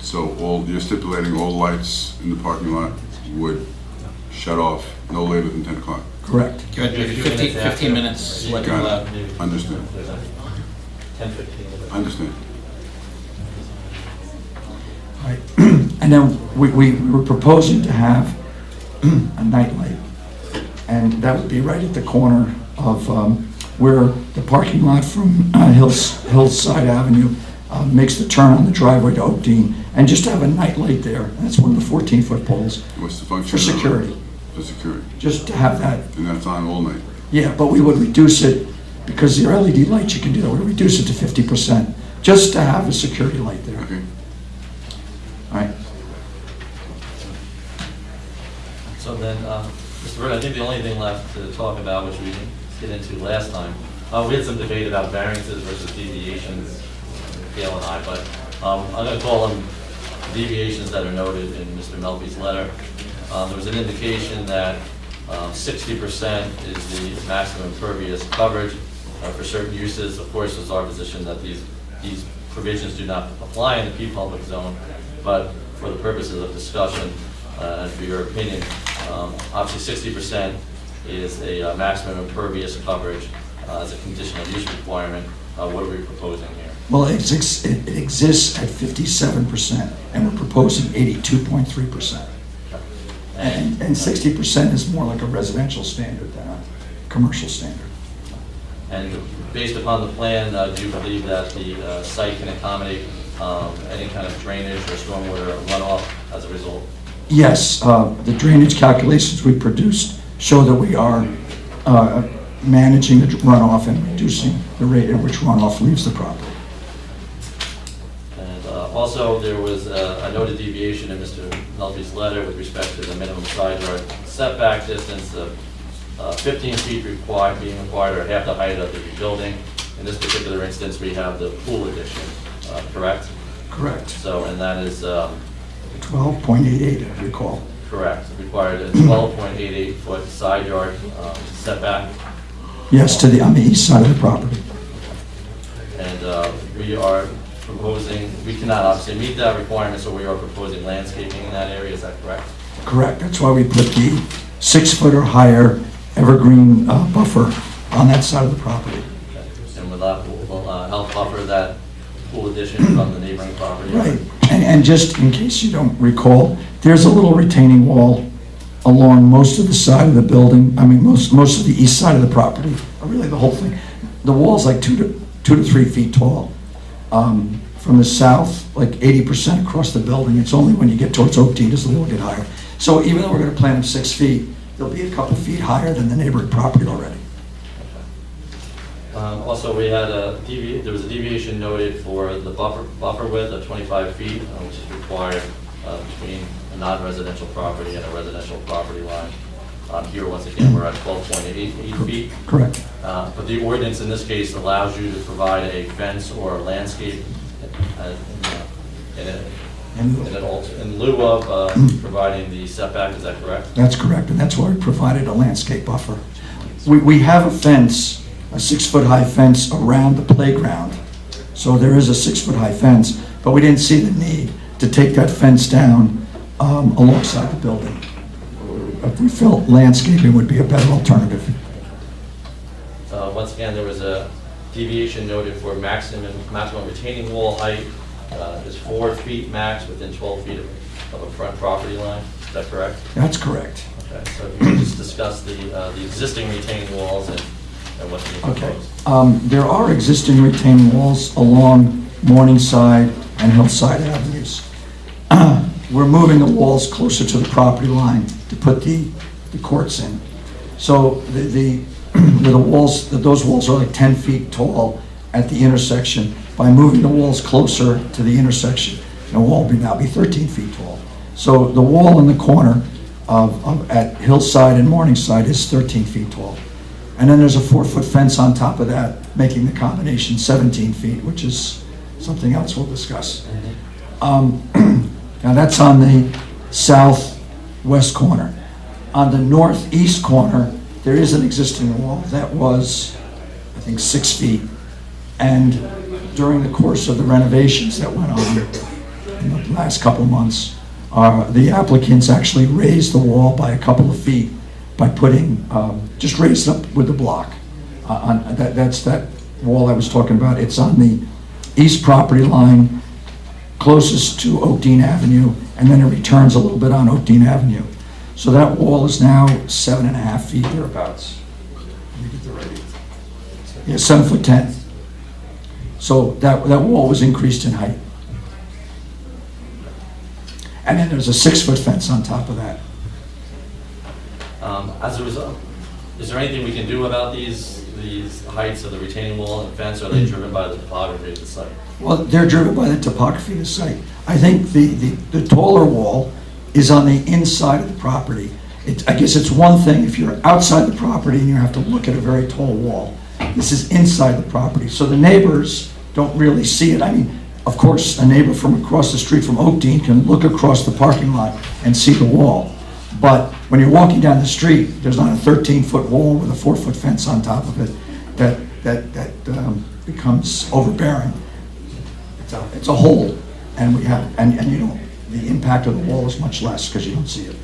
So you're stipulating all lights in the parking lot would shut off no later than 10 o'clock? correct. Give it 15 minutes, let it Got allow. it. Understood. 10, 15. Understand. Right. And then we were proposing to have a night light. And that would be right at the corner of where the parking lot from Hillside Avenue makes the turn on the driveway to Oakdene, and just to have a night light there. That's one of the 14-foot poles What's the function? for security, For security. just to have that. And that's on all night? Yeah, but we would reduce it, because the LED lights, you can do that, we would reduce it to 50%, just to have a security light there. Okay. All right. So then, Mr. Bird, I think the only thing left to talk about, which we didn't get into last time, we had some debate about variances versus deviations, Gail and I, but I'm going to call them deviations that are noted in Mr. Melby's letter. There was an indication that 60% is the maximum impervious coverage for certain uses. Of course, it's our position that these provisions do not apply in the P public zone, but for the purposes of discussion and for your opinion, obviously 60% is a maximum impervious coverage as a conditional use requirement. What are we proposing here? Well, it exists at 57%, and we're proposing 82.3%. And 60% is more like a residential standard than a commercial standard. And based upon the plan, do you believe that the site can accommodate any kind of drainage or stormwater runoff as a result? Yes, the drainage calculations we produced show that we are managing the runoff and reducing the rate at which runoff leaves the property. And also, there was a noted deviation in Mr. Melfi's letter with respect to the minimum side yard setback distance of 15 feet being required, or half the height of the building. In this particular instance, we have the pool addition, correct? Correct. So, and that is 12.88, I recall. correct, required a 12.88 foot side yard setback. Yes, on the east side of the property. And we are proposing, we cannot obviously meet that requirement, so we are proposing landscaping in that area, is that correct? Correct. That's why we put the 6 foot or higher evergreen buffer on that side of the property. Okay. And will that help buffer that pool addition from the neighboring property? Right. And just in case you don't recall, there's a little retaining wall along most of the side of the building. I mean, most of the east side of the property, or really the whole thing. The wall's like 2 to 3 feet tall. From the south, like 80% across the building. It's only when you get towards Oakdene does the wall get higher. So even though we're going to plant them 6 feet, they'll be a couple feet higher than the neighboring property already. Also, we had there was a deviation noted for the buffer width of 25 feet, which is required between a non-residential property and a residential property line. Here, once again, we're at 12.88 feet. Correct. But the ordinance in this case allows you to provide a fence or a landscape in lieu of providing the setback, is that correct? That's correct, and that's why we provided a landscape buffer. We have a fence, a 6 foot high fence around the playground. So there is a 6 foot high fence, but we didn't see the need to take that fence down alongside the building. We felt landscaping would be a better alternative. Once again, there was a deviation noted for maximum retaining wall height is 4 feet max within 12 feet of a front property line. Is that correct? That's correct. Okay, so if you could just discuss the existing retaining walls and what's being proposed. Okay. There are existing retaining walls along Morningside and Hillside Avenues. We're moving the walls closer to the property line to put the courts in. So those walls are like 10 feet tall at the intersection. By moving the walls closer to the intersection, the wall will now be 13 feet tall. So the wall in the corner at Hillside and Morningside is 13 feet tall. And then there's a 4 foot fence on top of that, making the combination 17 feet, which is something else we'll discuss. Now that's on the southwest corner. On the northeast corner, there is an existing wall that was, I think, 6 feet. And during the course of the renovations that went on in the last couple of months, the applicants actually raised the wall by a couple of feet by putting, just raised up with the block. That's that wall I was talking about. It's on the east property line, closest to Oakdene Avenue, and then it returns a little bit on Oakdene Avenue. So that wall is now 7.5 feet thereabouts. Let me get the right. Yeah, 7'10". So that wall was increased in height. And then there's a 6 foot fence on top of that. As a result, is there anything we can do about these heights of the retaining wall and fence, or are they driven by the topography of the site? Well, they're driven by the topography of the site. I think the taller wall is on the inside of the property. I guess it's one thing if you're outside the property and you have to look at a very tall wall. This is inside the property, so the neighbors don't really see it. I mean, of course, a neighbor from across the street from Oakdene can look across the parking lot and see the wall. But when you're walking down the street, there's not a 13-foot wall with a 4-foot fence on top of it that becomes overbearing. It's a hole, and you know, the impact of the wall is much less because you don't see it.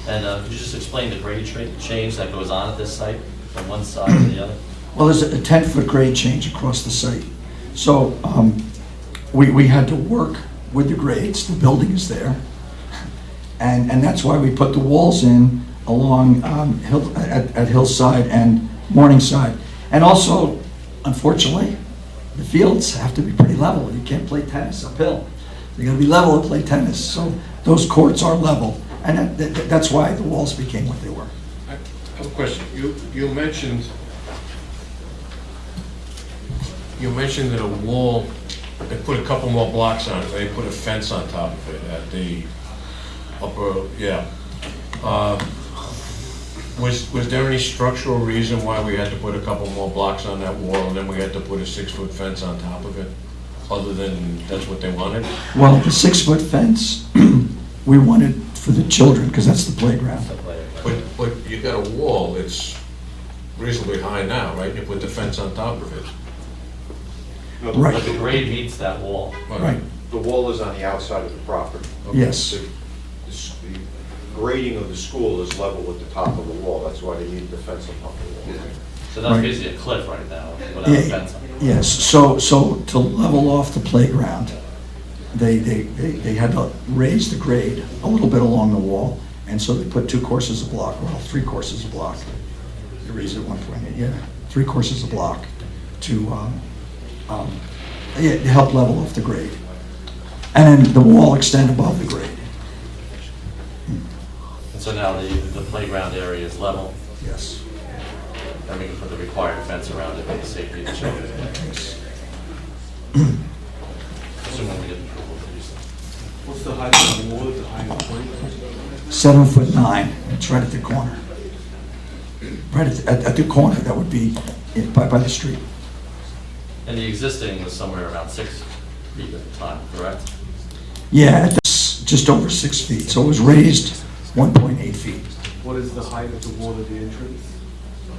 And could you just explain the grade change that goes on at this site from one side to the other? Well, there's a 10-foot grade change across the site. So we had to work with the grades, the building is there. And that's why we put the walls in along at Hillside and Morningside. And also, unfortunately, the fields have to be pretty level. You can't play tennis uphill. You gotta be level to play tennis. So those courts are level. And that's why the walls became what they were. I have a question. You mentioned that a wall, they put a couple more blocks on it. They put a fence on top of it at the upper, yeah. Was there any structural reason why we had to put a couple more blocks on that wall and then we had to put a 6-foot fence on top of it? Other than that's what they wanted? Well, the 6-foot fence, we wanted for the children, because that's the playground. But you got a wall that's reasonably high now, right? You put the fence on top of it. Right. But the grade meets that wall. Right, The wall is on the outside of the property. yes. The grading of the school is level with the top of the wall, that's why they need the fence on top of the wall. So that's Right. basically a cliff right now, without a fence on it. Yes, so to level off the playground, they had to raise the grade a little bit along the wall, and so they put 2 courses a block, well, 3 courses a block. They raised it 1.8, yeah, 3 courses a block to help level off the grade. And then the wall extend above the grade, And so now the playground area is level, yes. and we can put the required fence around it for the safety of the children. Yes. Assuming we get approval to do so. What's the height of the wall, the height of the point? 7'9", it's right at the corner. Right at the corner, that would be by the street. And the existing was somewhere around 6 feet at the time, correct? Yeah, it's just over 6 feet, so it was raised 1.8 feet. What is the height of the wall at the entrance?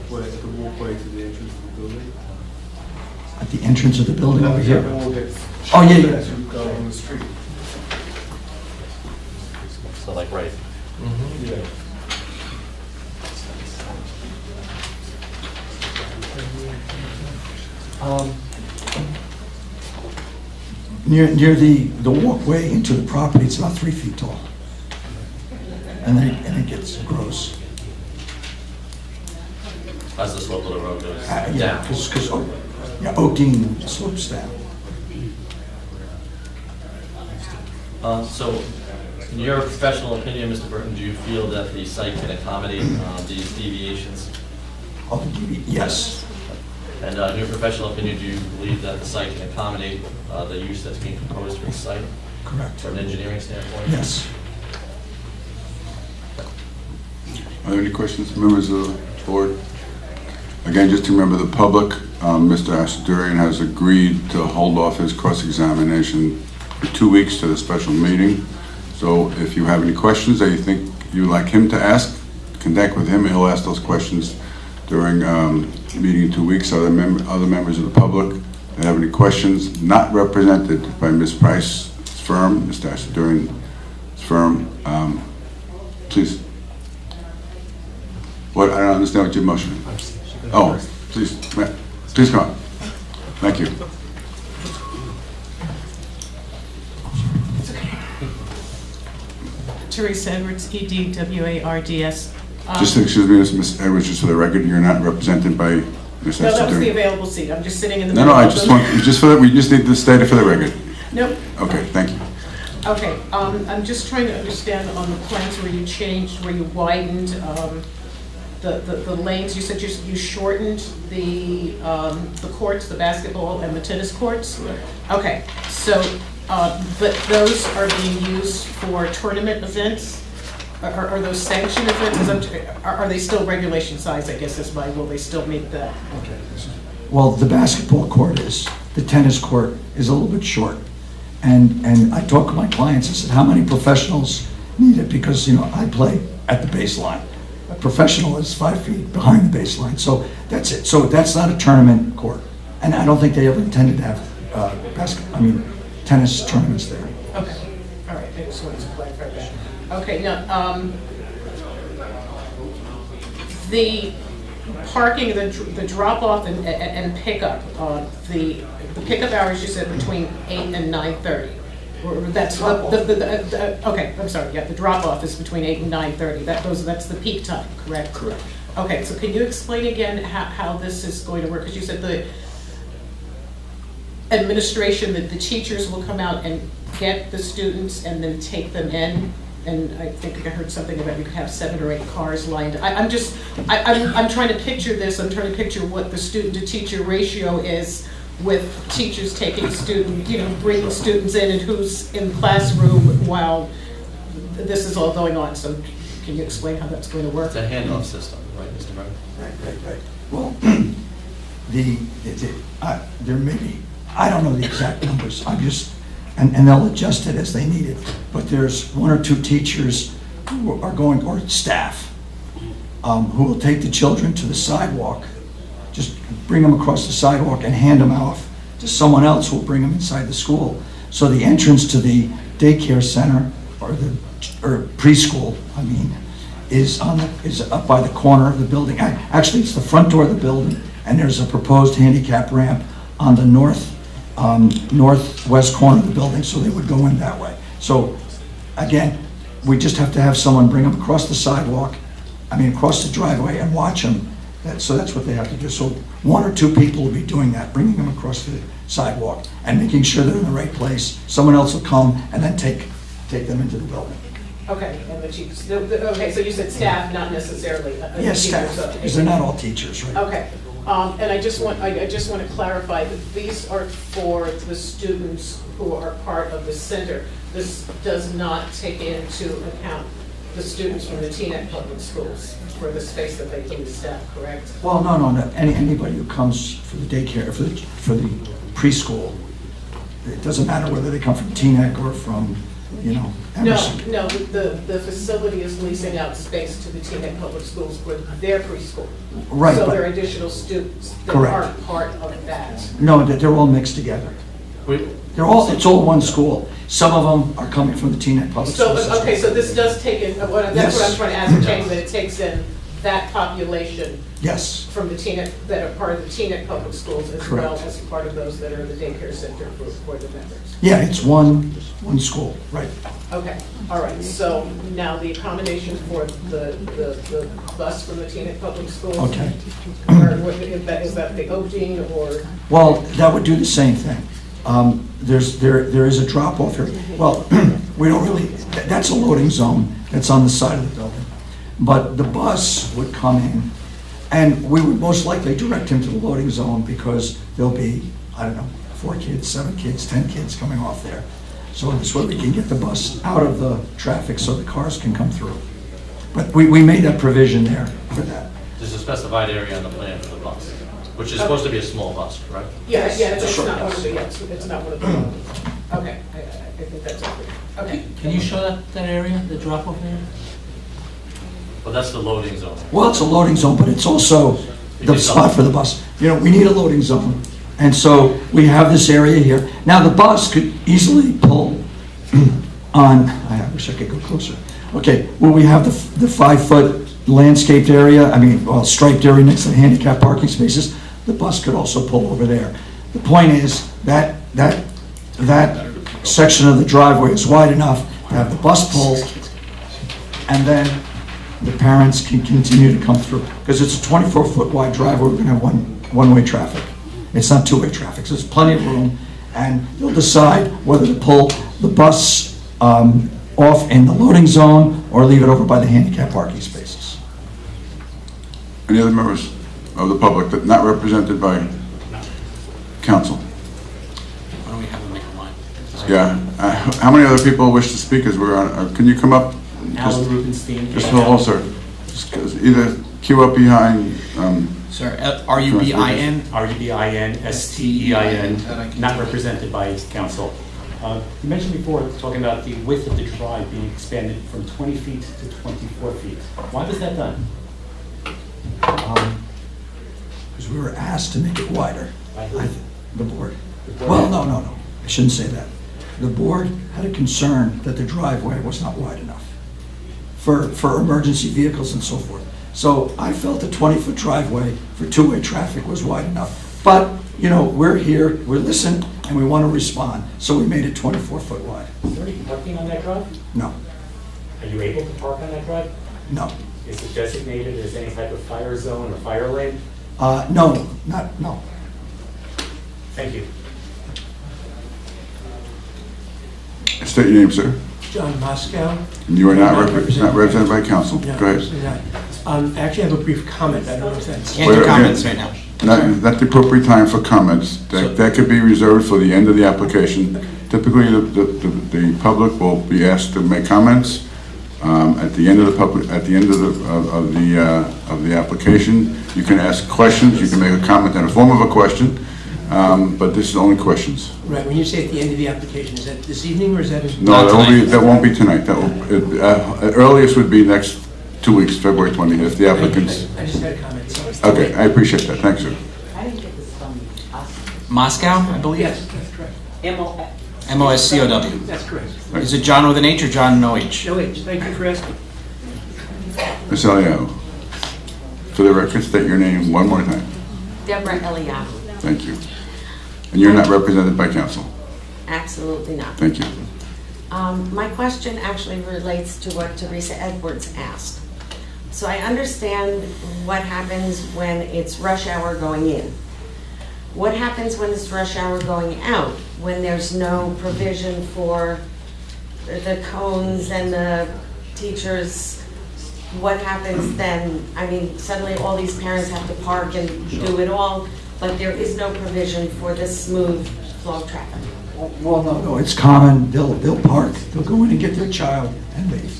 What is the walkway to the entrance of the building? At the entrance of the building over here. The wall gets Oh, yeah, shorter yeah. as you go on the street. So like right. Yeah. Near the walkway into the property, it's about 3 feet tall. And then it grows. As the slope of the road goes Yeah, down. because Oakdene slopes down. So, in your professional opinion, Mr. Burton, do you feel that the site can accommodate these deviations? Yes, And in your professional opinion, do you believe that the site can accommodate the use that's being proposed for the site correct. from an engineering standpoint? Yes. Are there any questions, members of the board? Again, just to remember the public, Mr. Asadurian has agreed to hold off his cross-examination for 2 weeks to the special meeting. So if you have any questions that you think you'd like him to ask, connect with him. He'll ask those questions during meeting in 2 weeks. Other members of the public that have any questions not represented by Ms. Price's firm, Mr. Asadurian's firm, please. What, I don't understand what your motion is. Oh, please come on. Thank you. Teresa Edwards, EDWARDS. Just excuse me, Ms. Edwards, just for the record, you're not represented by Ms. No, that was the Asadurian. available seat. I'm just sitting in the No, middle. no, I of just them. want, we just need to state it for the record. Nope. Okay, thank you. Okay, I'm just trying to understand on the plans where you changed, where you widened the lanes. You said you shortened the courts, the basketball and the tennis courts? Okay, so, but those are being used for tournament events? Are those sanctioned events? Are they still regulation size, I guess is my, will they still meet that? Well, the basketball court is, the tennis court is a little bit short. And I talk to my clients, I said, how many professionals need it? Because, I play at the baseline. A professional is 5 feet behind the baseline, so that's it. So that's not a tournament court. And I don't think they ever intended to have tennis tournaments there. Okay, all right, I just wanted to clarify that. Okay, now, parking, the drop-off and pickup, the pickup hours you said between 8 and 9:30. Or that's okay, I'm sorry, yeah, the drop-off is between 8 and 9:30. That's the peak time, correct? Correct. Okay, so can you explain again how this is going to work? Because you said the administration, that the teachers will come out and get the students and then take them in, and I think I heard something about you could have 7 or 8 cars lined. I'm trying to picture this. I'm trying to picture what the student-to-teacher ratio is with teachers taking bringing students in and who's in the classroom while this is all going on. So can you explain how that's going to work? It's a handoff system, right, Mr. Murray? Right. Well, there may be, I don't know the exact numbers, and they'll adjust it as they need it, but there's 1 or 2 teachers who are going, or staff, who will take the children to the sidewalk, just bring them across the sidewalk and hand them off to someone else who will bring them inside the school. So the entrance to the daycare center, or preschool, is up by the corner of the building. Actually, it's the front door of the building, and there's a proposed handicap ramp on the northwest corner of the building, so they would go in that way. So again, we just have to have someone bring them across the sidewalk, across the driveway, and watch them. So that's what they have to do. So 1 or 2 people will be doing that, bringing them across the sidewalk and making sure they're in the right place. Someone else will come and then take them into the building. Okay, and the teachers, okay, so you said staff, not necessarily. Yes, staff, because they're not all teachers, right? Okay, and I just want to clarify that these are for the students who are part of the center. This does not take into account the students from the Teaneck public schools for the space that they do staff, correct? Well, no. Anybody who comes for the daycare, for the preschool, it doesn't matter whether they come from Teaneck or from, Emerson. No, the facility is leasing out space to the Teaneck public schools for their preschool. Right. So there are additional students that Correct. aren't part of that. No, they're all mixed together. It's all one school. Some of them are coming from the Teaneck public So, schools. okay, so this does take in, that's what I'm trying to ascertain, that it takes in that population Yes. from the Teaneck, that are part of the Teaneck public schools, as well Correct. as part of those that are in the daycare center for the members. Yeah, it's one school, right. Okay, all right, so now the accommodation for the bus from the Teaneck public schools? Okay. Is that the Oakdene or? Well, that would do the same thing. There is a drop-off here. Well, we don't really, that's a loading zone that's on the side of the building. But the bus would come in, and we would most likely direct him to the loading zone because there'll be, 4 kids, 7 kids, 10 kids coming off there. So this way we can get the bus out of the traffic so the cars can come through. But we made that provision there for that. There's a specified area on the plan for the bus, which is supposed to be a small bus, right? Yeah, it's short not one bus. of the, it's not one of the, okay, I think that's okay. Can you show that area, the drop-off area? Well, that's the loading zone. Well, it's a loading zone, but it's also the spot for the bus. We need a loading zone. And so we have this area here. Now, the bus could easily pull on, I wish I could go closer. Okay, well, we have the 5-foot landscaped area, striped area next to the handicap parking spaces. The bus could also pull over there. The point is that section of the driveway is wide enough to have the bus pull, and then the parents can continue to come through. Because it's a 24-foot wide driveway, we're gonna have one-way traffic. It's not two-way traffic, so there's plenty of room, and they'll decide whether to pull the bus off in the loading zone or leave it over by the handicap parking spaces. Any other members of the public that not represented by council? Why don't we have them make a line? Yeah. How many other people wish to speak as we're on? Can you come up? Alan Rubenstein. Just hold, sir. Just either queue up behind. Sir, R-U-B-I-N? R-U-B-I-N-S-T-E-I-N, not represented by council. You mentioned before, talking about the width of the drive being expanded from 20 feet to 24 feet. Why was that done? Because we were asked to make it wider. By who? The board. Well, no. I shouldn't say that. The board had a concern that the driveway was not wide enough for emergency vehicles and so forth. So I felt a 20-foot driveway for two-way traffic was wide enough. But, you know, we're here, we're listening, and we want to respond. So we made it 24-foot wide. Is there any parking on that drive? No, Are you able to park on that drive? no. Is it designated as any type of fire zone or fire lane? No. Thank you. State your name, sir. John Moscow. And you are not represented by counsel. No, Go ahead. absolutely not. I actually have a brief comment. I don't know if that's... Can't do comments right now. Not the appropriate time for comments. That could be reserved for the end of the application. Typically, the public will be asked to make comments at the end of the application. You can ask questions. You can make a comment in the form of a question, but this is only questions. Right, when you say at the end of the application, is that this evening or is that... No, that won't be tonight. That will, earliest would be next 2 weeks, February 20th, if the applicants... I just had a comment. Sorry. Okay, I appreciate that. Thanks, sir. I didn't get this from us. Moscow, I believe? Yes, that's correct. M-O-S-C-O-W. That's correct. Is it John with an H or John no H? No, wait, thank you for asking. Ms. Eliano, for the record, state your name one more time. Deborah Eliahu. Thank you. And you're not represented by counsel? Absolutely not. Thank you. My question actually relates to what Teresa Edwards asked. So I understand what happens when it's rush hour going in. What happens when it's rush hour going out, when there's no provision for the cones and the teachers? What happens then? I mean, suddenly all these parents have to park and do it all, but there is no provision for this smooth flow of traffic. Well, no, it's common. They'll park. They'll go in and get their child and leave.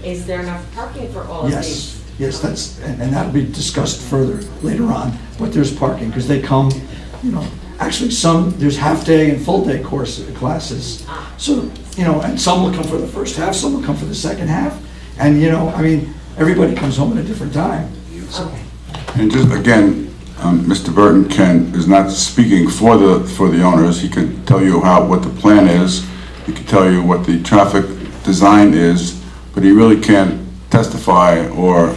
Is there enough parking for all of these? Yes, and that'll be discussed further later on, but there's parking, because they come, you know, actually there's half-day and full-day classes. So, you know, and some will come for the first half, some will come for the second half, and, you know, I mean, everybody comes home at a different time. So. And just, again, Mr. Burton is not speaking for the owners. He can tell you what the plan is, he can tell you what the traffic design is, but he really can't testify or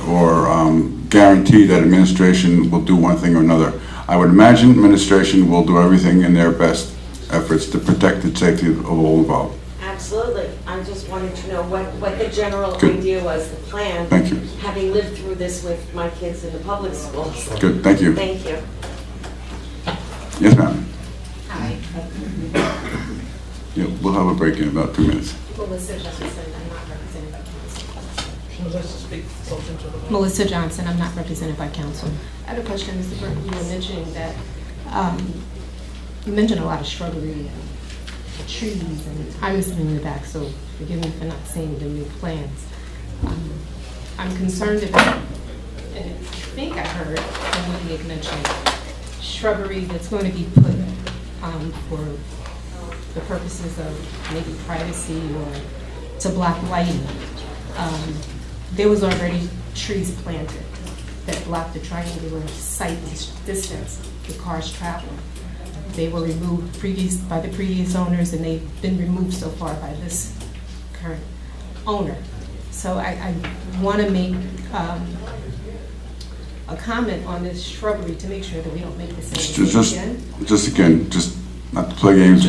guarantee that administration will do one thing or another. I would imagine administration will do everything in their best efforts to protect the safety of all involved. Absolutely. I just wanted to know what the general Good. idea was, the plan. Thank you. Having lived through this with my kids in the public schools. Good, thank you. Thank you. Yes, ma'am. Hi. Yeah, we'll have a break in about 2 minutes. Melissa Johnson, I'm not represented by counsel. Melissa Johnson, I'm not represented by counsel. I had a question, Mr. Burton. You were mentioning that, you mentioned a lot of shrubbery and trees, and I was in the back, so forgive me for not seeing the new plans. I'm concerned about, and I think I heard from what you had mentioned, shrubbery that's going to be put for the purposes of maybe privacy or to block lighting. There was already trees planted that blocked the triangular sight distance the cars travel. They were removed by the previous owners, and they've been removed so far by this current owner. So I want to make a comment on this shrubbery to make sure that we don't make the same mistake again. Just not to play games,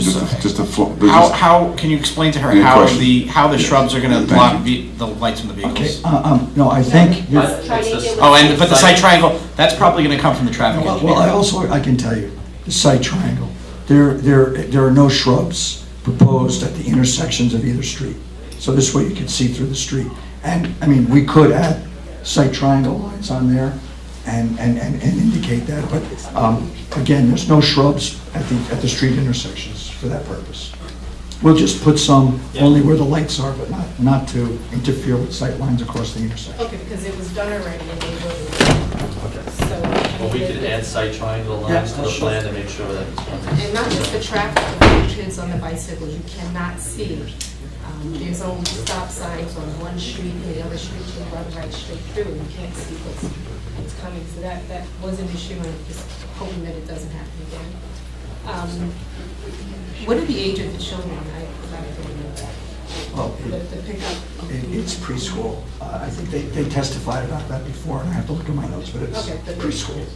How can you explain to her how the shrubs are going to block the lights from the vehicles? Okay, no, I think... But the site triangle, that's probably going to come from the traffic engineer. Well, I can tell you, the site triangle, there are no shrubs proposed at the intersections of either street. So this way you can see through the street. And, I mean, we could add site triangle lines on there and indicate that, but again, there's no shrubs at the street intersections for that purpose. We'll just put some only where the lights are, but not to interfere with sight lines across the intersection. Okay, because it was done already and they were... So... Well, we could add site triangle lines to the plan to make sure that it's... And not just the traffic, but the kids on the bicycle, you cannot see. There's only stop signs on one street, and the other street you run right straight through, and you can't see what's coming. So that was an issue, and I'm just hoping that it doesn't happen again. What are the age of the children? I don't know that. The pickup It's preschool. I think they testified about that before, and I have to look at my notes, but it's Okay, but- preschool. Okay.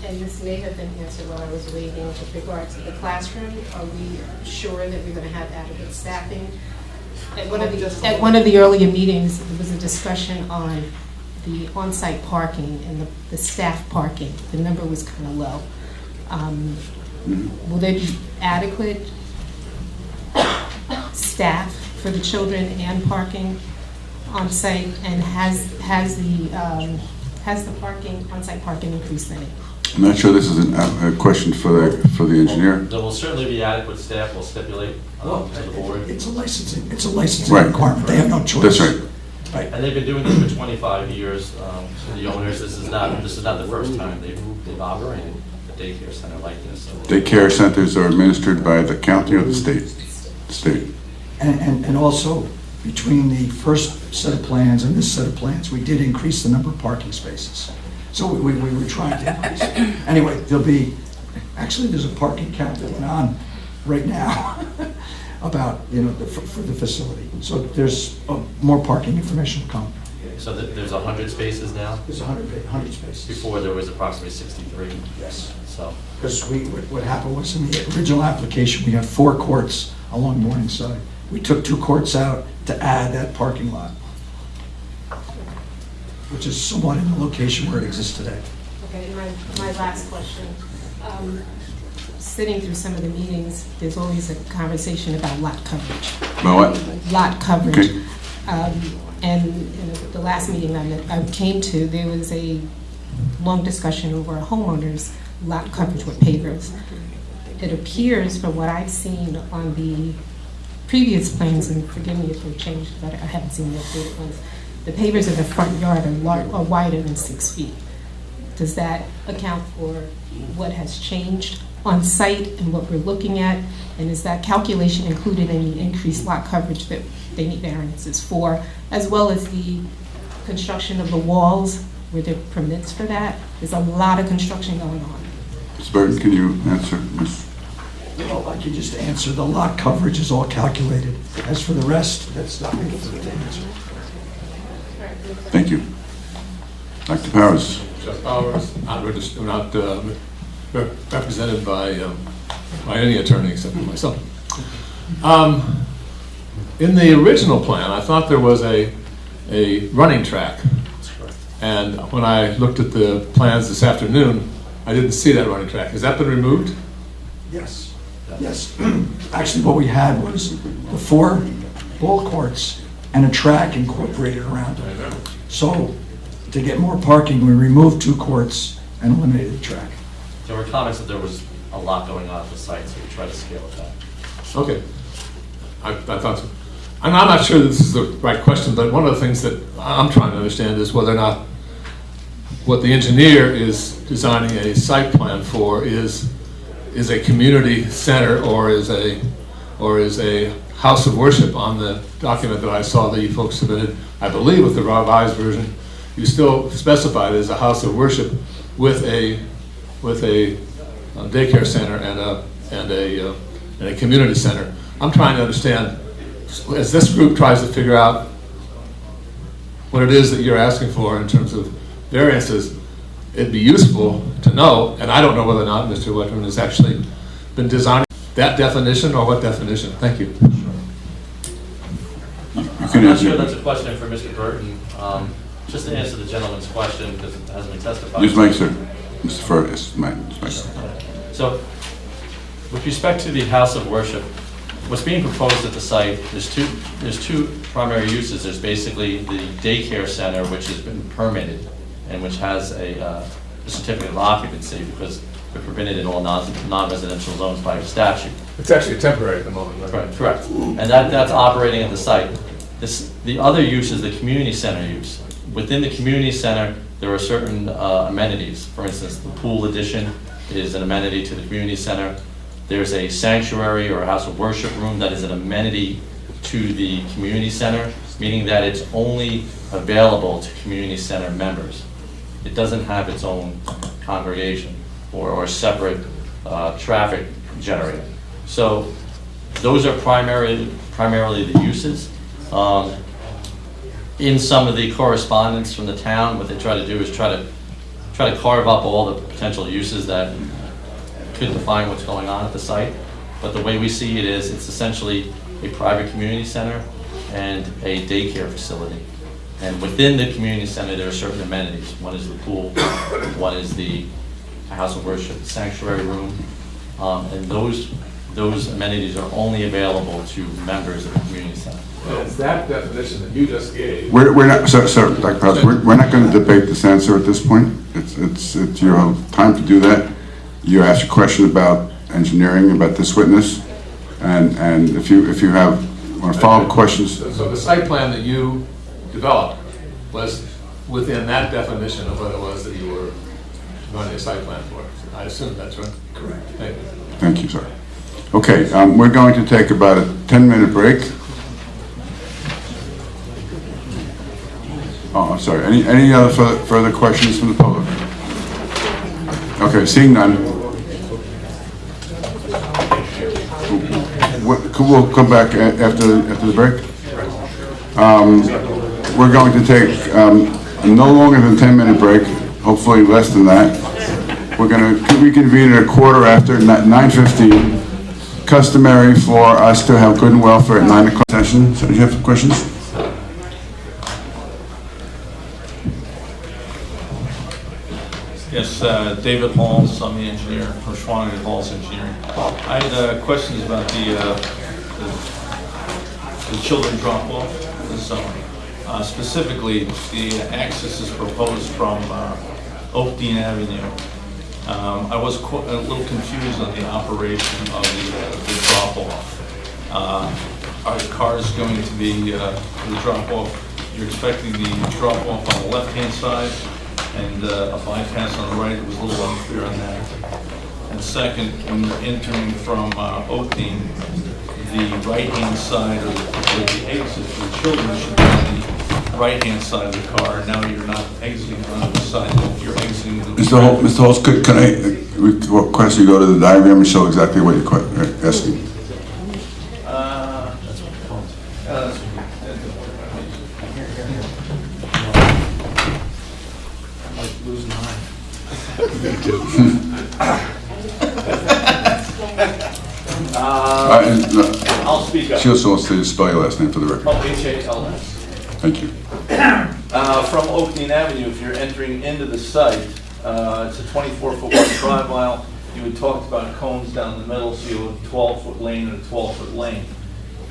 And this may have been answered while I was waiting with regard to the classroom. Are we sure that we're going to have adequate staffing? At one of the earlier meetings, there was a discussion on the on-site parking and the staff parking. The number was kind of low. Will there be adequate staff for the children and parking on-site? And has the parking, on-site parking increased any? I'm not sure this is a question for the engineer. There will certainly be adequate staff, we'll stipulate to the board. It's a licensing Right. requirement. They have no choice. That's right. Right. And they've been doing this for 25 years. The owners, this is not the first time they've operated a daycare center like this. So Daycare centers are administered by the county or the state? State. And also, between the first set of plans and this set of plans, we did increase the number of parking spaces. So we were trying to increase. Anyway, there's a parking count that went on right now about, for the facility. So there's more parking information to come. So there's 100 spaces now? There's 100 spaces. Before there was approximately 63. Yes. So. Because what happened was in the original application, we had 4 courts along Morningside. We took 2 courts out to add that parking lot, which is somewhat in the location where it exists today. Okay, and my last question. Sitting through some of the meetings, there's always a conversation about lot coverage. About what? Lot coverage. Okay. And in the last meeting I came to, there was a long discussion over a homeowner's lot coverage with pavers. It appears, from what I've seen on the previous plans, and forgive me if they've changed, but I haven't seen the updated ones, the pavers in the front yard are wider than 6 feet. Does that account for what has changed on site and what we're looking at? And is that calculation included in the increased lot coverage that they need variances for, as well as the construction of the walls? Were there permits for that? There's a lot of construction going on. Ms. Burton, can you answer, Ms.? Well, I can just answer, the lot coverage is all calculated. As for the rest, that's nothing for the answer. Thank you. Dr. Powers. Jeff Powers, not represented by any attorney except for myself. In the original plan, I thought there was a running track. And when I looked at the plans this afternoon, I didn't see that running track. Has that been removed? Yes. Yes. Actually, what we had was the 4 ball courts and a track incorporated around it. So to get more parking, we removed 2 courts and eliminated the track. There were comments that there was a lot going on at the site, so we tried to scale it back. Okay. I thought so. I'm not sure this is the right question, but one of the things that I'm trying to understand is whether or not what the engineer is designing a site plan for is a community center or is a house of worship. On the document that I saw that you folks submitted, I believe with the revised version, you still specified it as a house of worship with a daycare center and a community center. I'm trying to understand, as this group tries to figure out what it is that you're asking for in terms of variances, it'd be useful to know, and I don't know whether or not Mr. Wetterman has actually been designing that definition or what definition. Thank you. I'm not sure that's a question for Mr. Burton. Just to answer the gentleman's question, because it hasn't been testified. Use mic, sir. Mr. Fergus, mic. So, with respect to the house of worship, what's being proposed at the site, there's two primary uses. There's basically the daycare center, which has been permitted and which has a certificate of occupancy because they're permitted in all non-residential zones by statute. It's actually temporary at the moment, right? Right, correct. And that's operating at the site. The other use is the community center use. Within the community center, there are certain amenities. For instance, the pool addition is an amenity to the community center. There's a sanctuary or a house of worship room that is an amenity to the community center, meaning that it's only available to community center members. It doesn't have its own congregation or separate traffic generator. So those are primarily the uses. In some of the correspondence from the town, what they try to do is try to carve up all the potential uses that could define what's going on at the site. But the way we see it is, it's essentially a private community center and a daycare facility. And within the community center, there are certain amenities. One is the pool, one is the house of worship, the sanctuary room, and those amenities are only available to members of the community center. It's that definition that you just gave. We're not, sir, Dr. Prowse, we're not going to debate this answer at this point. It's you have time to do that. You asked a question about engineering, about this witness, and if you want to follow up questions. So the site plan that you developed was within that definition of what it was that you were running a site plan for. I assume that's right? Correct. Thank you. Thank you, sir. Okay, we're going to take about a 10-minute break. Oh, I'm sorry. Any other further questions from the public? Okay, seeing none. We'll come back after the break. We're going to take no longer than 10-minute break, hopefully less than that. We're going to reconvene at 9:15. Customary for us to have good and welfare at 9 o'clock session. So do you have questions? Yes, David Halls, I'm the engineer, for Schwannigan Halls Engineering. I had questions about the children drop-off this summer. Specifically, the access is proposed from Oakdene Avenue. I was a little confused on the operation of the drop-off. Are the cars going to be the drop-off? You're expecting the drop-off on the left-hand side and a bypass on the right? It was a little unclear on that. And second, when you're entering from Oakdene, the right-hand side or the exit for the children should be on the right-hand side of the car. Now you're not exiting on the side, you're exiting the... Mr. Holtz, can I request you go to the diagram and show exactly what you're asking? I'm like losing mine. Me too. I'll speak up. She also wants to spell your last name for the record. Oh, H-A-L-S. Thank you. From Oakdene Avenue, if you're entering into the site, it's a 24-foot wide drive aisle. You had talked about cones down the middle, so you have a 12-foot lane and a 12-foot lane.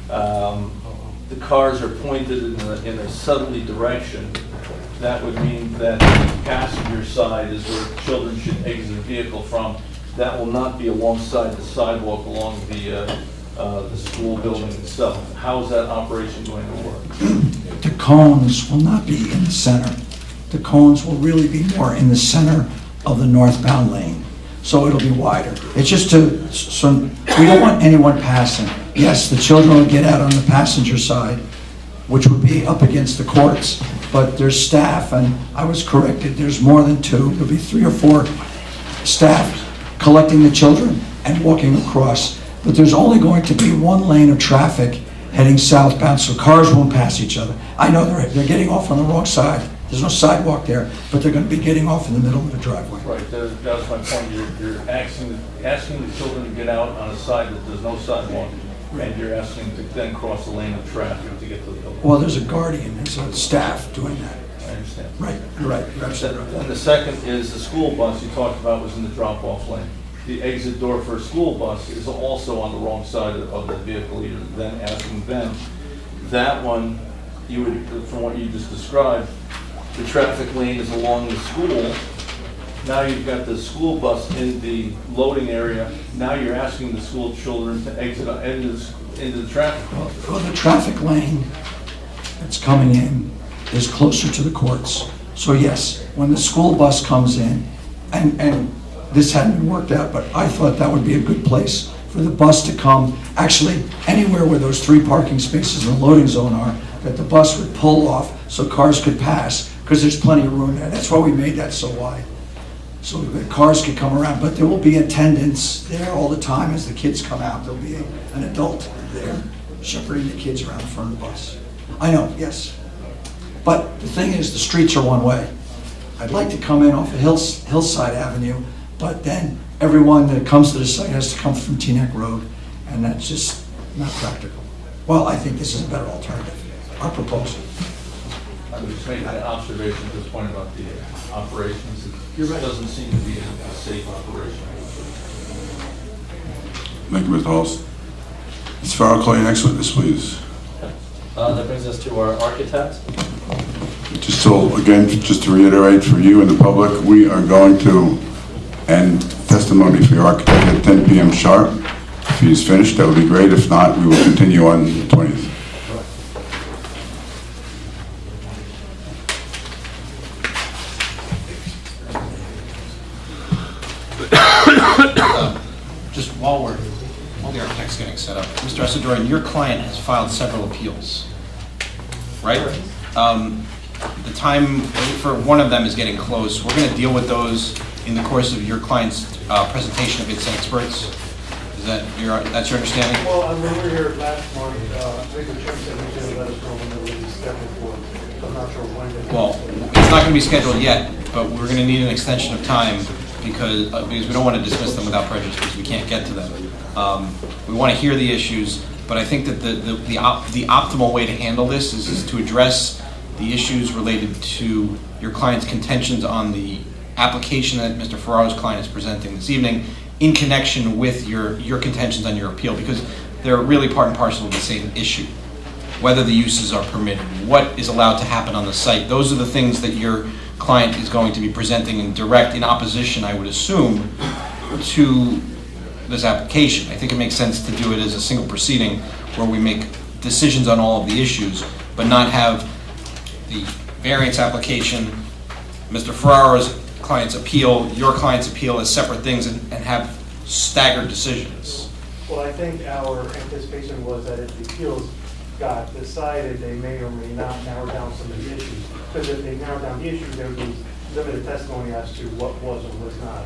The cars are pointed in a southerly direction. That would mean that the passenger side is where children should exit the vehicle from. That will not be alongside the sidewalk along the school building itself. How is that operation going to work? The cones will not be in the center. The cones will really be more in the center of the northbound lane. So it'll be wider. It's just so we don't want anyone passing. Yes, the children will get out on the passenger side, which would be up against the courts, but there's staff, and I was corrected, there's more than two. There'll be 3 or 4 staff collecting the children and walking across. But there's only going to be one lane of traffic heading southbound, so cars won't pass each other. I know they're getting off on the wrong side. There's no sidewalk there, but they're going to be getting off in the middle of the driveway. Right, that was my point. You're asking the children to get out on a side that there's no sidewalk, and you're asking to then cross the lane of traffic to get to the building. Well, there's a guardian, there's a staff doing that. I understand. Right, you're right, you're absolutely right. And the second is the school bus you talked about was in the drop-off lane. The exit door for a school bus is also on the wrong side of the vehicle. You're then asking them. That one, you would, from what you just described, the traffic lane is along the school. Now you've got the school bus in the loading area. Now you're asking the school children to exit into the traffic bus. Well, the traffic lane that's coming in is closer to the courts. So yes, when the school bus comes in, and this hadn't been worked out, but I thought that would be a good place for the bus to come, actually anywhere where those 3 parking spaces in the loading zone are, that the bus would pull off so cars could pass, because there's plenty of room there. That's why we made that so wide, so that cars could come around. But there will be attendants there all the time as the kids come out. There'll be an adult there shepherding the kids around the front of the bus. I know, yes. But the thing is, the streets are one way. I'd like to come in off of Hillside Avenue, but then everyone that comes to the site has to come from Teaneck Road, and that's just not practical. Well, I think this is a better alternative, our proposal. I would just make an observation at this point about the operations. It doesn't seem to be a safe operation. Thank you, Mr. Halls. Ms. Farrell, call your next witness, please. That brings us to our architect. Just to reiterate for you and the public, we are going to end testimony for your architect at 10 p.m. sharp. If he's finished, that would be great. If not, we will continue on the 20th. Just while the architect's getting set up, Mr. Asadorian, your client has filed several appeals, right? The time for one of them is getting close. We're going to deal with those in the course of your client's presentation of its experts. Is that's your understanding? Well, when we were here last month, Mr. Chairman said he was going to let us know when they will be scheduled for. I'm not sure when. Well, it's not going to be scheduled yet, but we're going to need an extension of time because we don't want to dismiss them without prejudice because we can't get to them. We want to hear the issues, but I think that the optimal way to handle this is to address the issues related to your client's contentions on the application that Mr. Ferraro's client is presenting this evening in connection with your contentions on your appeal, because they're really part and parcel of the same issue. Whether the uses are permitted, what is allowed to happen on the site. Those are the things that your client is going to be presenting in opposition, I would assume, to this application. I think it makes sense to do it as a single proceeding where we make decisions on all of the issues, but not have the variance application, Mr. Ferraro's client's appeal, your client's appeal as separate things and have staggered decisions. Well, I think our anticipation was that if the appeals got decided, they may or may not narrow down some of the issues. Because if they narrow down the issues, there would be limited testimony as to what was or was not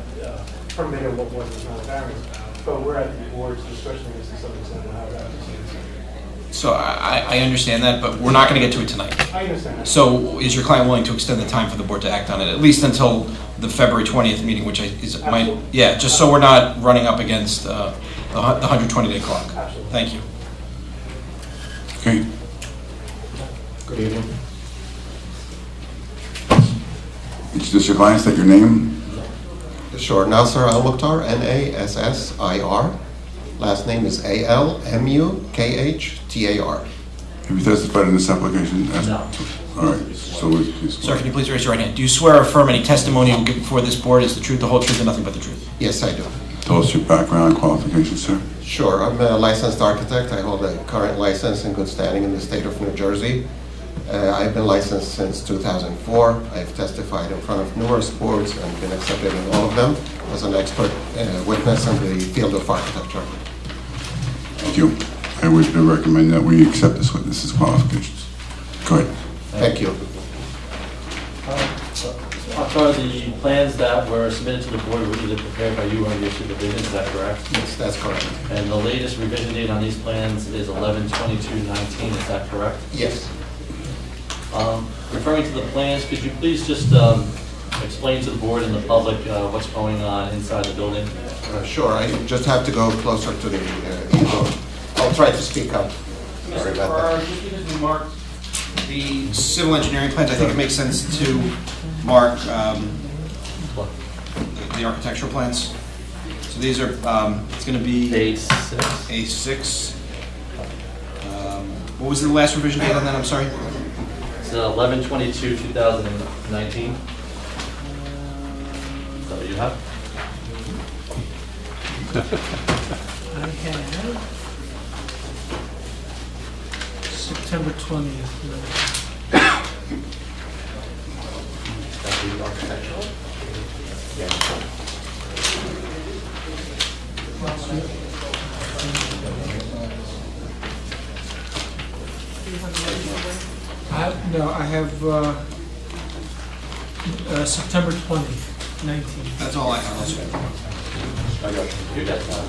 permitted, what was not a variance. But we're at the board's discretion as to some extent how that is. So I understand that, but we're not going to get to it tonight. I understand that. So is your client willing to extend the time for the board to act on it, at least until the February 20th meeting, which yeah, just so we're not running up against the 120-day clock. Absolutely. Thank you. Okay. Good evening. Introduce your client, state your name. Sure, Nasser Al-Mukhtar, Nassir. Last name is Almukkhtar. Have you testified in this application? No. All right, so please. Sir, can you please raise your right hand? Do you swear or affirm any testimony you will give before this board is the truth, the whole truth, and nothing but the truth? Yes, I do. Tell us your background and qualifications, sir. Sure, I'm a licensed architect. I hold a current license in good standing in the state of New Jersey. I've been licensed since 2004. I've testified in front of numerous boards and been accepted in all of them as an expert witness in the field of architecture. Thank you. I would recommend that we accept this witness's qualifications. Go ahead. Thank you. Are the plans that were submitted to the board were either prepared by you or your supervision, is that correct? Yes, that's correct. And the latest revision date on these plans is 11/22/19, is that correct? Yes. Referring to the plans, could you please just explain to the board and the public what's going on inside the building? Sure, I just have to go closer to the easel. I'll try to speak up. Sorry about that. Just because we marked the civil engineering plans, I think it makes sense to mark the architectural plans. So these are, it's going to be A6. What was the last revision date on that? I'm sorry. It's 11/22/2019. Is that what you have? I have September 20th. That's the architectural? Yeah. No, I have September 20th, 19. That's all I have. You got that.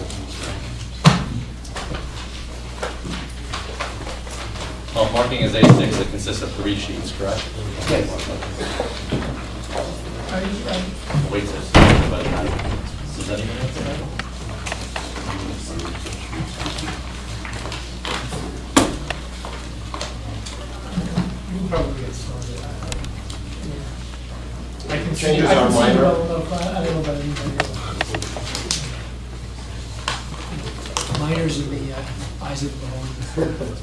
Well, marking is A6, it consists of 3 sheets, correct? Yes. Wait, does anybody have that? You can probably get started. I can see, Changes I are can see minor. well enough, I don't know about anybody else. Minors in the eyes of the beholder.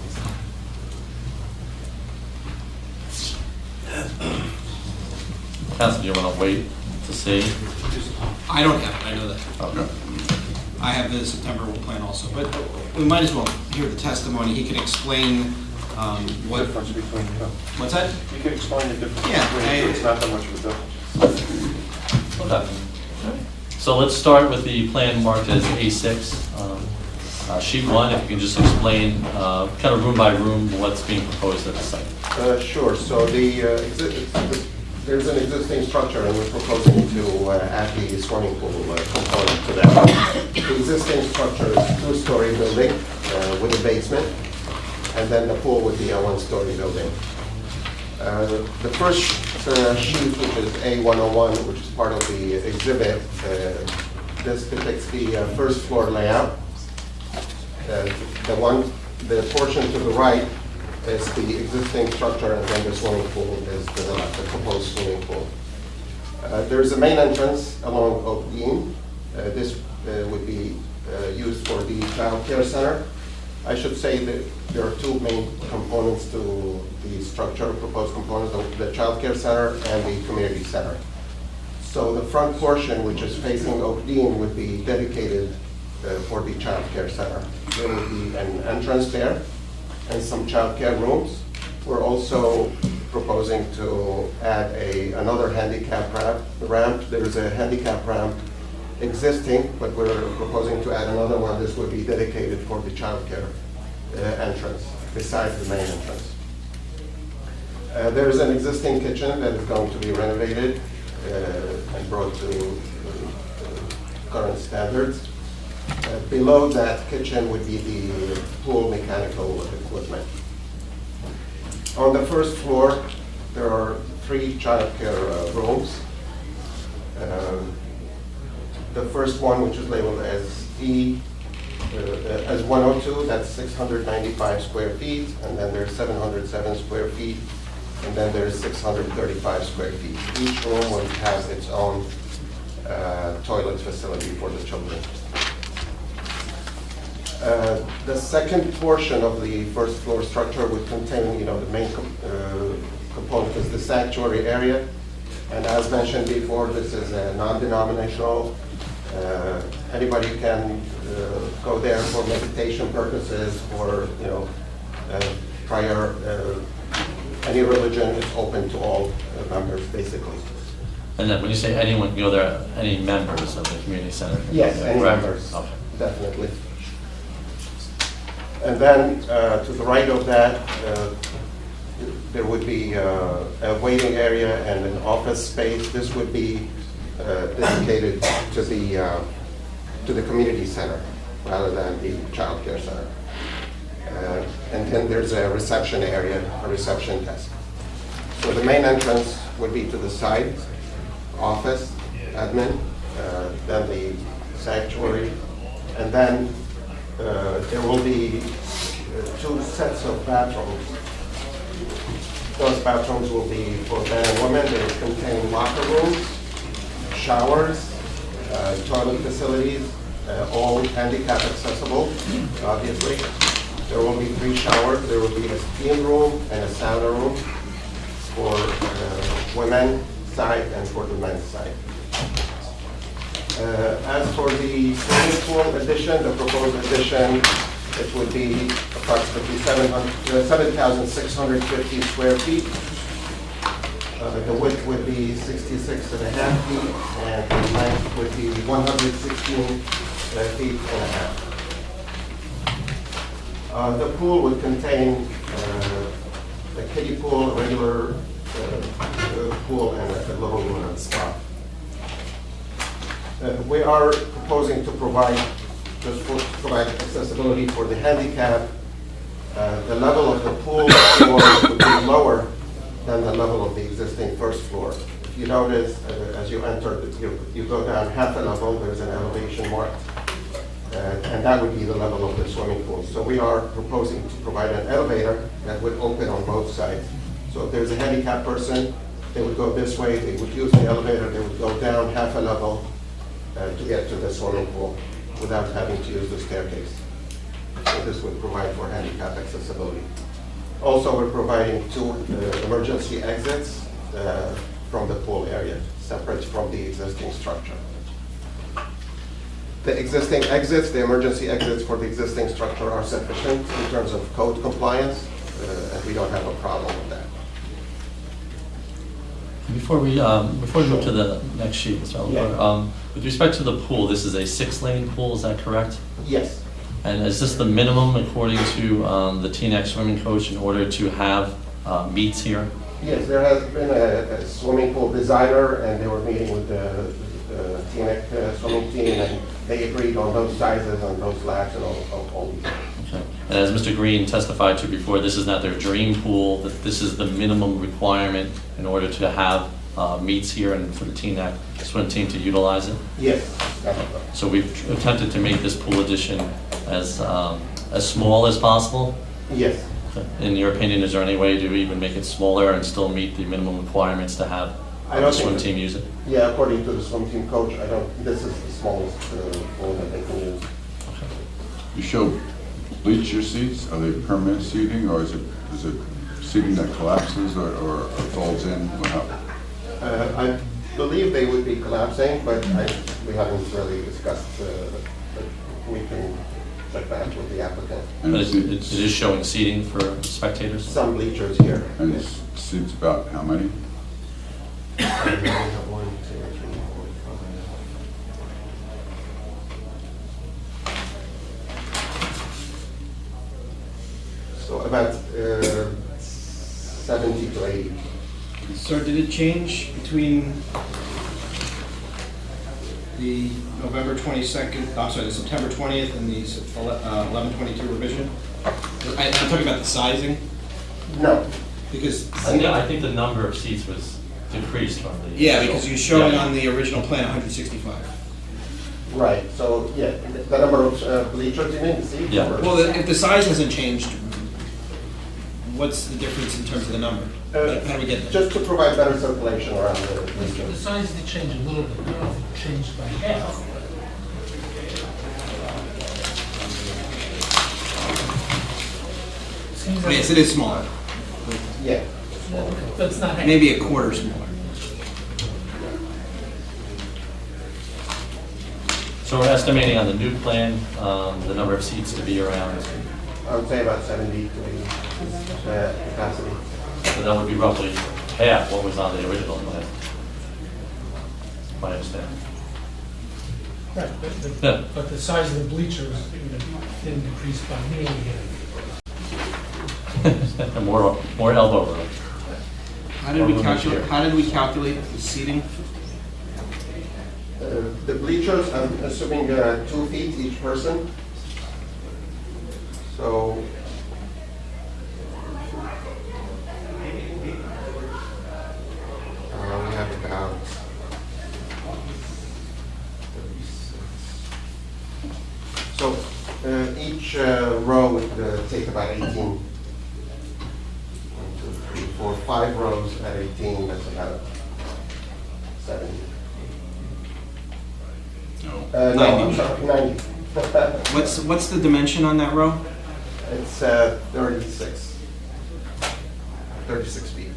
Council, do you want to wait to see? I don't have it, I know that. Okay. I have the September plan also, but we might as well hear the testimony. He can explain what... Difference between them. What's that? You can explain the difference Yeah, between the two. It's not that much of a difference. Okay. So let's start with the plan marked as A6. Sheet 1, if you can just explain kind of room by room what's being proposed at the site. Sure. So there's an existing structure, and we're proposing to add the swimming pool component to that. The existing structure is a 2-story building with a basement, and then the pool would be a 1-story building. The first sheet, which is A101, which is part of the exhibit, this depicts the first floor layout. The portion to the right is the existing structure, and then the swimming pool is to the left, the proposed swimming pool. There's a main entrance along Oakdene. This would be used for the child care center. I should say that there are 2 main components to the structure, proposed components, the child care center and the community center. So the front portion, which is facing Oakdene, would be dedicated for the child care center. There will be an entrance there and some child care rooms. We're also proposing to add another handicap ramp. There's a handicap ramp existing, but we're proposing to add another one. This would be dedicated for the child care entrance, besides the main entrance. There's an existing kitchen that is going to be renovated and brought to current standards. Below that kitchen would be the pool mechanical equipment. On the first floor, there are 3 child care rooms. The first one, which is labeled as as 102, that's 695 square feet, and then there's 707 square feet, and then there's 635 square feet. Each room will have its own toilet facility for the children. The second portion of the first floor structure would contain, the main component is the sanctuary area. And as mentioned before, this is a non-denominational. Anybody can go there for meditation purposes or, prior, any religion is open to all members, basically. And then when you say anyone can go there, any members of the community center? Yes, any Right. members, Okay. definitely. And then to the right of that, there would be a waiting area and an office space. This would be dedicated to the community center rather than the child care center. And then there's a reception area, a reception desk. So the main entrance would be to the side, office, admin, then the sanctuary, and then there will be 2 sets of bathrooms. Those bathrooms will be for men and women. They will contain locker rooms, showers, toilet facilities, all handicap accessible, obviously. There will be 3 showers. There will be a steam room and a sauna room for women's side and for the men's side. As for the swimming pool addition, the proposed addition, it would be approximately 7,650 square feet. The width would be 66.5 feet, and the length would be 116 feet and a half. The pool would contain a kiddie pool, a regular pool, and a little spa. We are proposing to provide accessibility for the handicap The level of the pool floor would be lower than the level of the existing first floor. If you notice, as you enter, you go down half a level, there's an elevation marked, and that would be the level of the swimming pool. So we are proposing to provide an elevator that would open on both sides. So if there's a handicapped person, they would go this way, they would use the elevator, they would go down half a level to get to the swimming pool without having to use the staircase. So this would provide for handicap accessibility. Also, we're providing 2 emergency exits from the pool area, separate from the existing structure. The existing exits, the emergency exits for the existing structure are sufficient in terms of code compliance, and we don't have a problem with that. Before we move to the next sheet, Mr. Oliver, with respect to the pool, this is a 6-lane pool, is that correct? Yes. And is this the minimum according to the Teaneck swimming coach in order to have meets here? Yes, there has been a swimming pool designer, and they were meeting with the Teaneck swimming team, and they agreed on those sizes and those laps and all these. Okay. And as Mr. Green testified to before, this is not their dream pool, that this is the minimum requirement in order to have meets here and for the Teaneck swim team to utilize it? Yes. So we've attempted to make this pool addition as small as possible? Yes. Okay. In your opinion, is there any way to even make it smaller and still meet the minimum requirements to have the swim team use it? Yeah, according to the swim team coach, this is the smallest pool that they can use. You show bleacher seats, are they permanent seating, or is it seating that collapses or folds in? I believe they would be collapsing, but we haven't really discussed, but we can check that with the applicant. But it is showing seating for spectators? Some bleachers here. And seats about how many? 1, 2, 3, 4, 5. So about 70 to 80. So did it change between the November 22nd, I'm sorry, the September 20th and the 11/22 revision? I'm talking about the sizing? No. Because I think the number of seats was decreased from the... Yeah, because you're showing on the original plan 165. Right, so yeah, the number of bleachers, you mean, the seats? Yeah. Well, if the size hasn't changed, what's the difference in terms of the number? How do we get there? Just to provide better circulation around the The bleachers. size did change a little bit, not if it changed by half. Seems like Yes, it is smaller. Yeah. That's not half. Maybe a quarter smaller. So we're estimating on the new plan, the number of seats to be around, I would say about 70 to 80 capacity. so that would be roughly half what was on the original plan. My understanding. Right, Yeah. but the size of the bleachers didn't decrease by nearly half. More elbow room. How did we calculate the seating? The bleachers, I'm assuming 2 feet each person. So we have about 36. So each row would take about 18. 1, 2, 3, 4, 5 rows at 18, that's about 70. No, 90. I'm sorry, 90. What's the dimension on that row? It's 36 feet.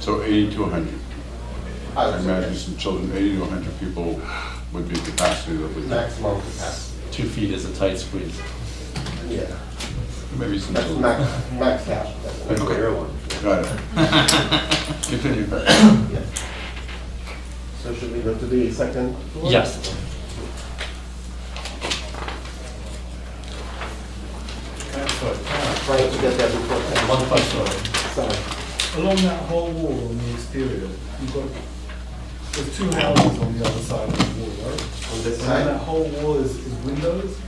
So 80 to 100. I I would say imagine some children, 80 to 100 people would be capacity that would... maximum capacity. 2 feet is a tight squeeze. Yeah, Maybe some that's children. max out. That's a clear one. Got it. Continue. Yeah. So should we go to the second floor? Yes. Trying to get that before. 1 foot story. Sorry. Along that whole wall on the exterior, you've got There's two houses on the other side of the wall, right? On this And side? that whole wall is windows?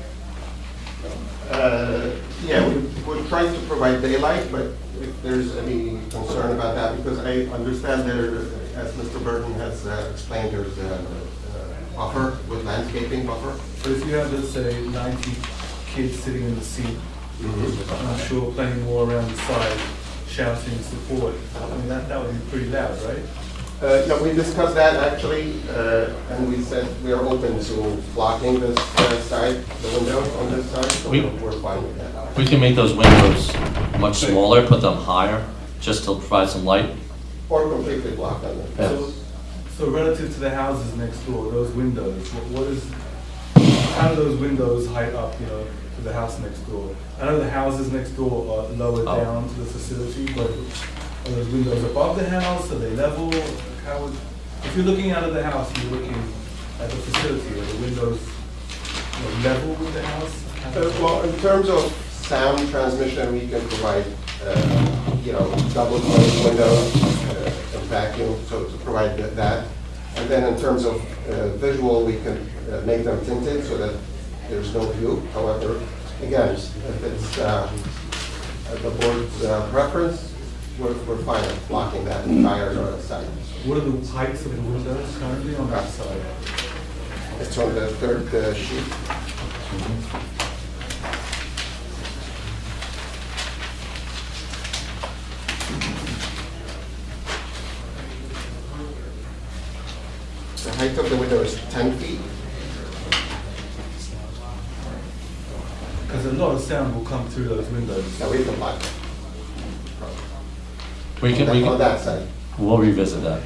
Yeah, we're trying to provide daylight, but if there's any concern about that, because I understand there, as Mr. Burton has explained, there's a buffer with landscaping buffer. But if you have, let's say, 90 kids sitting in the seat, I'm sure plenty more around the side shouting support, I mean, that would be pretty loud, right? Yeah, we discussed that actually, and we said we are open to blocking this side, the window on this side, so we're fine with that. We can make those windows much smaller, put them higher, just to provide some light. Or completely block on them. So relative to the houses next door, those windows, how do those windows height up, to the house next door? I know the houses next door are lower down to the facility, but are those windows above the house? Are they level? If you're looking out of the house, you're looking at the facility, are the windows level with the house? Well, in terms of sound transmission, we can provide, double glazed windows and vacuum, so to provide that. And then in terms of visual, we can make them tinted so that there's no view. However, again, if it's the board's preference, we're fine with blocking that entire side. What are the heights of the windows currently on that side? It's on the third sheet. The height of the window is 10 feet. Because a lot of sound will come through those windows. No, we can block it. On that side. We'll revisit that.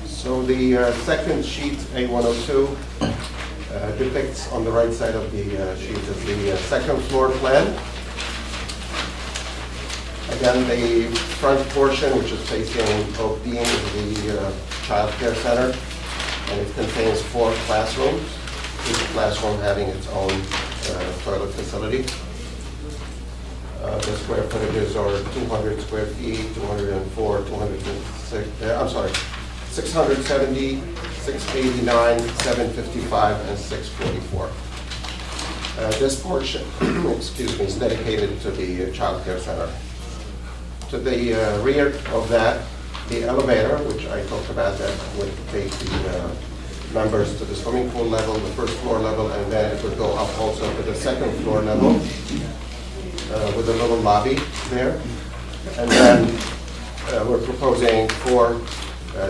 So the second sheet, A102, depicts on the right side of the sheet is the second floor plan. Again, the front portion, which is facing Oakdene, is the child care center, and it contains 4 classrooms, each classroom having its own toilet facility. The square footages are 200 square feet, 204, 206, 670, 689, 755, and 644. This portion, excuse me, is dedicated to the child care center. To the rear of that, the elevator, which I talked about, that would take the members to the swimming pool level, the first floor level, and then it would go up also to the second floor level with a little lobby there. And then we're proposing 4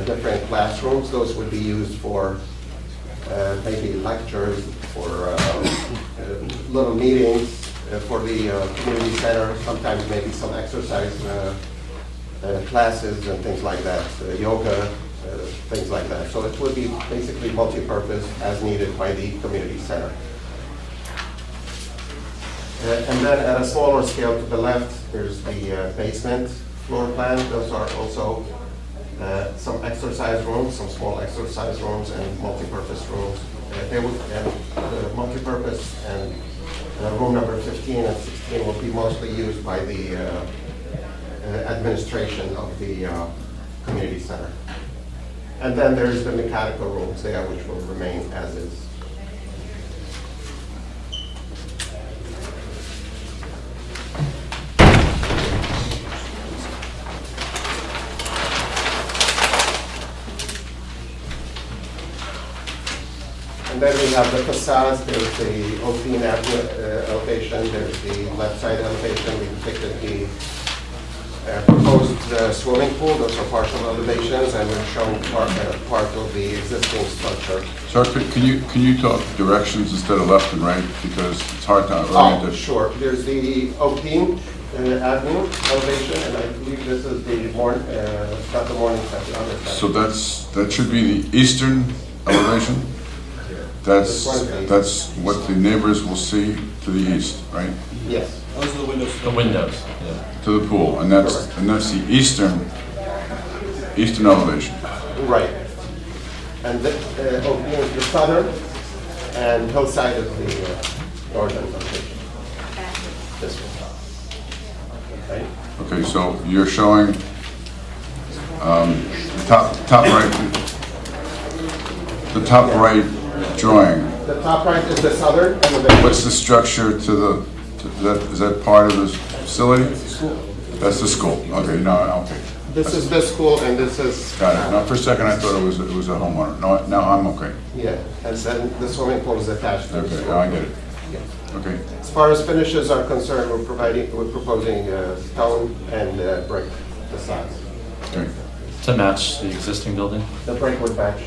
different classrooms. Those would be used for maybe lectures, for little meetings, for the community center, sometimes maybe some exercise classes and things like that, yoga, things like that. So it would be basically multi-purpose as needed by the community center. And then at a smaller scale to the left, there's the basement floor plan. Those are also some exercise rooms, some small exercise rooms and multi-purpose rooms. They would, multi-purpose and room number 15 and 16 will be mostly used by the administration of the community center. And then there's the mechanical rooms there, which will remain as is. And then we have the facades. There's the Oakdene elevation. There's the left side elevation. We depicted the proposed swimming pool. Those are partial elevations, and we're showing part of the existing structure. Sir, can you talk directions instead of left and right, because it's hard to orient it? Sure. There's the Oakdene Avenue elevation, and I believe this is the not the morning side, the other side. So that should be the eastern elevation? That's what the neighbors will see to the east, right? Yes. Those are the windows. The windows, yeah. To the pool, and that's the eastern elevation. Right. And the southern and Hillside is the northern location. This one. Okay. Okay, so you're showing the top right drawing. The top right is the southern elevation. What's the structure to the, is that part of the facility? That's the school. Okay, no, okay. This is the school and this is... Got it. Now, for a second, I thought it was a homeowner. No, now I'm okay. Yeah, and then the swimming pool is attached to the Okay, school. now I get it. Okay. As far as finishes are concerned, we're proposing stone and brick facades. Okay. To match the existing building? The brick would match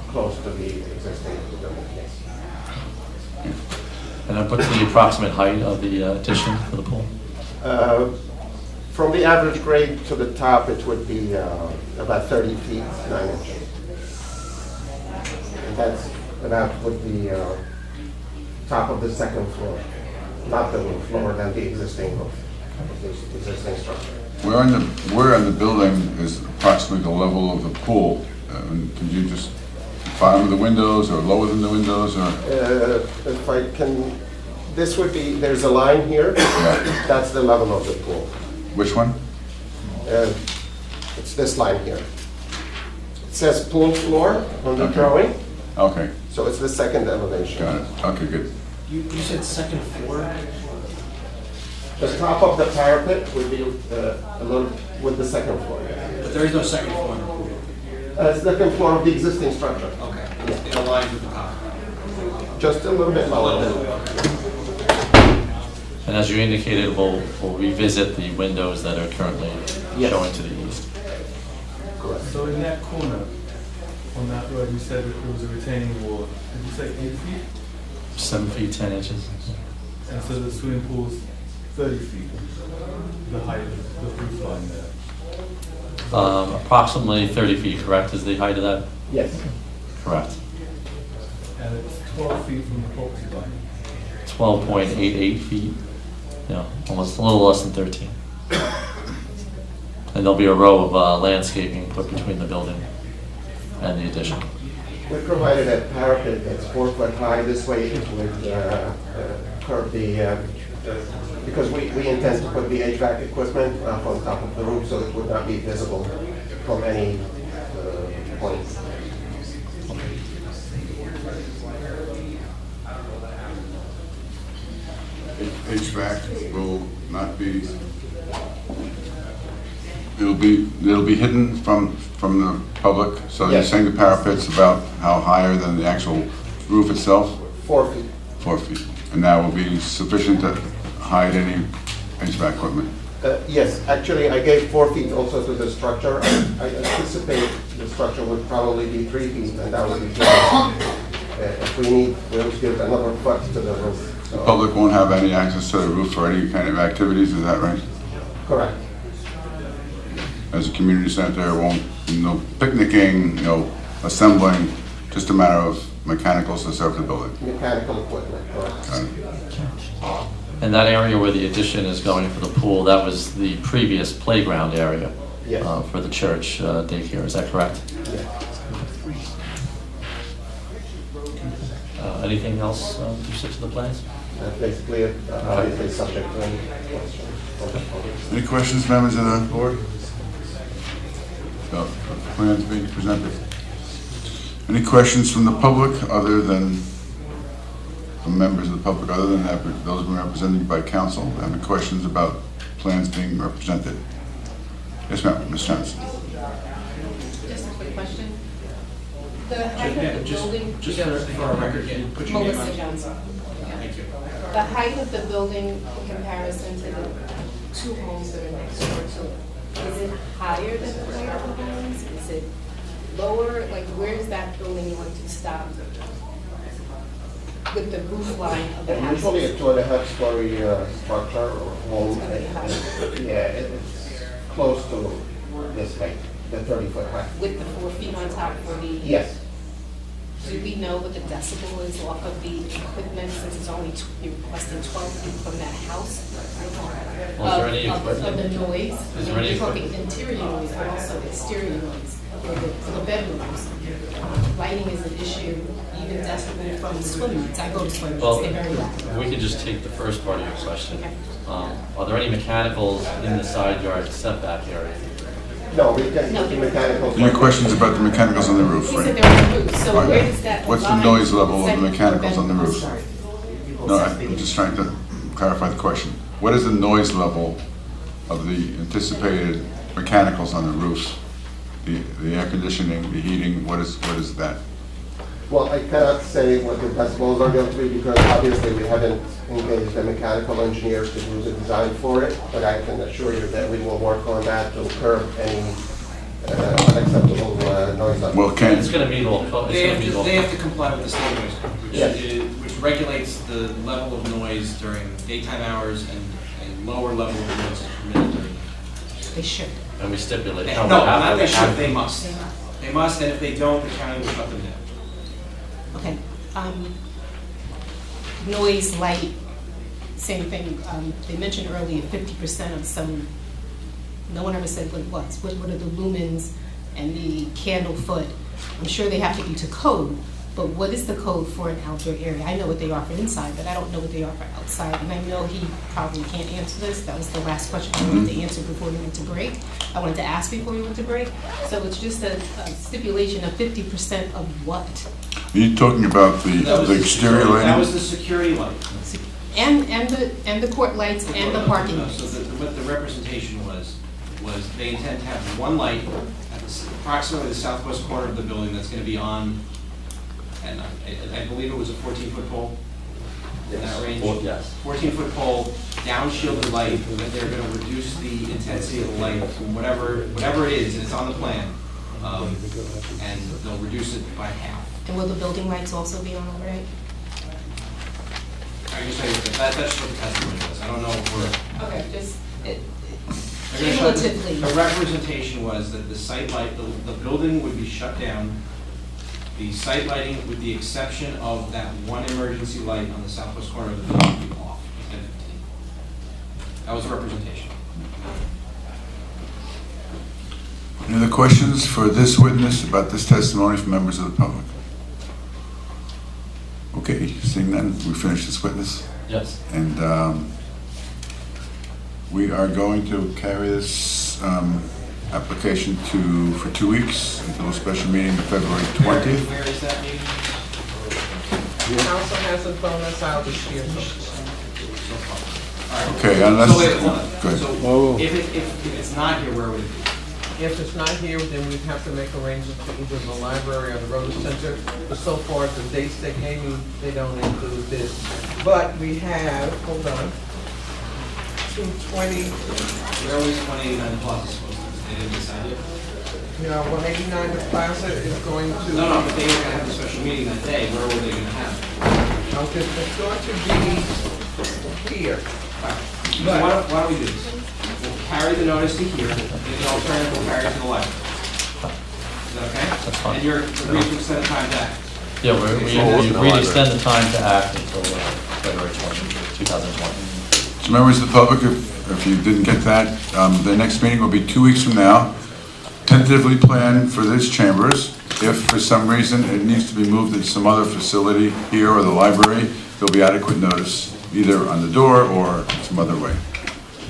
close to the existing building, yes. And then what's the approximate height of the addition for the pool? From the average grade to the top, it would be about 30 feet, 9 inches. And that's about with the top of the second floor, not the roof, lower than the existing roof, the existing structure. Where in the building is approximately the level of the pool? Could you just bottom of the windows or lower than the windows? Or? If I can, this would be, there's a line here. Yeah. That's the level of the pool. Which one? It's this line here. It says pool floor on the drawing. Okay. So it's the second elevation. Got it. Okay, good. You said second floor? The top of the parapet would be a little with the second floor. But there is no second floor in the pool? Second floor of the existing structure. Okay. It aligns with the top? Just a little bit lower. And as you indicated, we'll revisit the windows that are currently Yes. showing to the east. Correct. So in that corner, on that road, you said that there was a retaining wall. Did you say 8 feet? 7 feet, 10 inches. And so the swimming pool's 30 feet, the height of the roof line there. Approximately 30 feet, correct, is the height of that? Yes. Correct. And it's 12 feet from the property line. 12.88 feet, yeah, almost a little less than 13. And there'll be a row of landscaping put between the building and the addition. We provided a parapet that's 4 foot high. This way it would curb the, because we intend to put the HVAC equipment up on top of the roof so it would not be visible from any point. HVAC will not be, it'll be hidden from the public, so you're Yes. saying the parapet's about how higher than the actual roof itself? 4 feet. 4 feet. And that will be sufficient to hide any HVAC equipment? Yes, actually I gave 4 feet also to the structure. I anticipate the structure would probably be 3 feet and that would be good. If we need, we'll give another foot to the roof. The public won't have any access to the roof for any kind of activities, is that right? Correct. As a community center, there won't, no picnicking, no assembling, just a matter of mechanicals to serve the building. Mechanical equipment, correct. Got it. And that area where the addition is going for the pool, that was the previous playground area Yes. for the church daycare, is that correct? Yes. Anything else you said to the plans? That's basically it, obviously subject to any questions. Any questions, members of the board? No, plans being presented. Any questions from the public other than, from members of the public other than that, those being represented by council? Any questions about plans being represented? Yes, ma'am, Ms. Johnson. Just a quick question. The height of the building. Just for our record, can you put your name on? Melissa Johnson. Thank you. The height of the building in comparison to the two homes that are next door to it, is it higher than the height of the homes? Is it lower? Like, where is that building going to stop with the roof line of the house? Usually a 2.5 story structure or home. Yeah, it's close to this height, the 30-foot height. With the 4 feet on top for the? Yes. Do we know what the decibel is off of the equipment since it's only, you're requesting 12 feet from that house? Was there any of the equipment? noise. Is there any You're talking equipment? interior noise, but also exterior noise for the bedrooms. Lighting is an issue, even decibel from swim meets. I go to swim meets, Well, they're very loud. we could just take the first part of your question. Okay. Are there any mechanicals in the side yard setback area? No, we can put the mechanical. Your question's about the mechanicals on the roof, He right? said there was a roof, so Right. where does that? What's the line noise level of the second mechanicals on the bedroom? roof? Sorry. No, I'm just trying to clarify the question. What is the noise level of the anticipated mechanicals on the roofs? The air conditioning, the heating, what is that? Well, I cannot say what the decibels are going to be because obviously we haven't engaged a mechanical engineer to do the design for it, but I can assure you that we will work on that to curb any unacceptable noise level. Well, can, It's gonna meet all, it's They gonna meet all. have to comply with the state noise code, Yes. which regulates the level of noise during daytime hours and lower level of noise is permitted during night. They should. And we stipulate. No, how not they should, have- they must. They must, and if they don't, the county will shut them down. Okay. Noise, light, same thing. They mentioned earlier 50% of some, no one ever said what it was. What are the lumens and the candle foot? I'm sure they have to be to code, but what is the code for an outdoor area? I know what they offer inside, but I don't know what they offer outside. And I know he probably can't answer this. That was the last question I wanted to answer before we went to break. I wanted to ask before we went to break. So it's just a stipulation of 50% of what? are you talking about the exterior That was lighting? the security light. And the court lights and the parking No, lights. so what the representation was they intend to have one light at approximately the southwest corner of the building that's going to be on, and I believe it was a 14-foot pole in that range? Yes. 14-foot pole, down-shielded light, that they're going to reduce the intensity of the light from whatever it is, and it's on the plan, and they'll reduce it by half. And will the building lights also be on overnight? I can tell you that's just what the testimony was. I don't know if we're... Okay, just, Cumulatively. cumulatively. The representation was that the site light, the building would be shut down, the site lighting, with the exception of that one emergency light on the southwest corner of the building, would be off at 10:15. That was the representation. Any other questions for this witness about this testimony from members of the public? Okay, seeing none, we finish this witness. Yes. And we are going to carry this application for 2 weeks until a special meeting on February 20th. Where is that meeting? The council hasn't thrown us out this year. All right. Okay, unless- So wait, hold on. go ahead. So if it's not here, where would it be? If it's not here, then we'd have to make arrangements for either the library or the Rose Center. But so far, the dates they gave me, they don't include this. But we have, hold on, 220, Where was 189 Plaza supposed to be? They didn't decide yet? 189 The Plaza is going to. No, but they were gonna have the special meeting that day. Where were they gonna have it? Okay, it's going to be here. So why don't we do this? We'll carry the notice to here, and the alternative we'll carry it to the library. Is that okay? That's fine. And you're agreeing to extend the time to act? Yeah, we agreed to extend the time to act until February 20, 2020. So members of the public, if you didn't get that, the next meeting will be 2 weeks from now. Tentatively planned for this chambers. If for some reason it needs to be moved into some other facility here or the library, there'll be adequate notice, either on the door or some other way.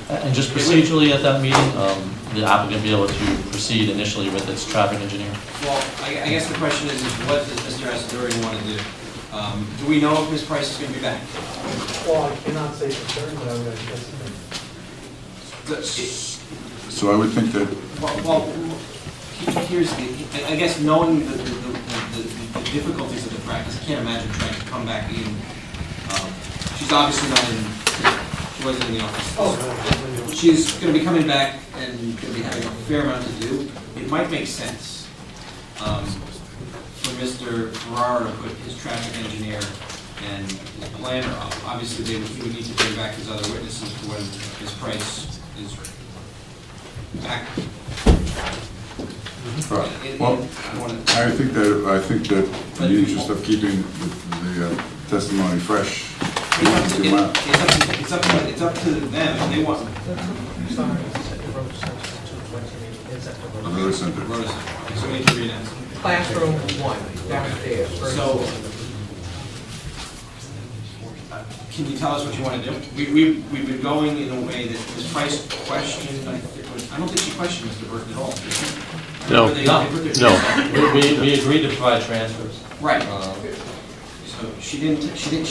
And just procedurally at that meeting, the applicant be able to proceed initially with its traffic engineer? Well, I guess the question is what does Mr. Asadorian want to do? Do we know if Ms. Price is going to be back? Well, I cannot say for certain, but I would anticipate. So I would think that Well, here's the, I guess knowing the difficulties of the practice, I can't imagine trying to come back in. She's obviously not in, she wasn't in the office. Oh, She's going to be coming back and going to be having a fair amount to do. It might make sense for Mr. Ferraro to put his traffic engineer and his planner up. Obviously, he would need to bring back his other witnesses for when his Price is back. Right. Well, I think that in the interest of keeping the testimony fresh, It's up to them if they want. Sorry, the road center is 220, is at the road Road center. Road center. So we need to read it. Classroom 1, downstairs. first So, floor. can you tell us what you want to do? We've been going in a way that Ms. Price questioned, I don't think she questioned Mr. Burton at all. did she? No. They put their- We agreed to provide transfers. Right. So she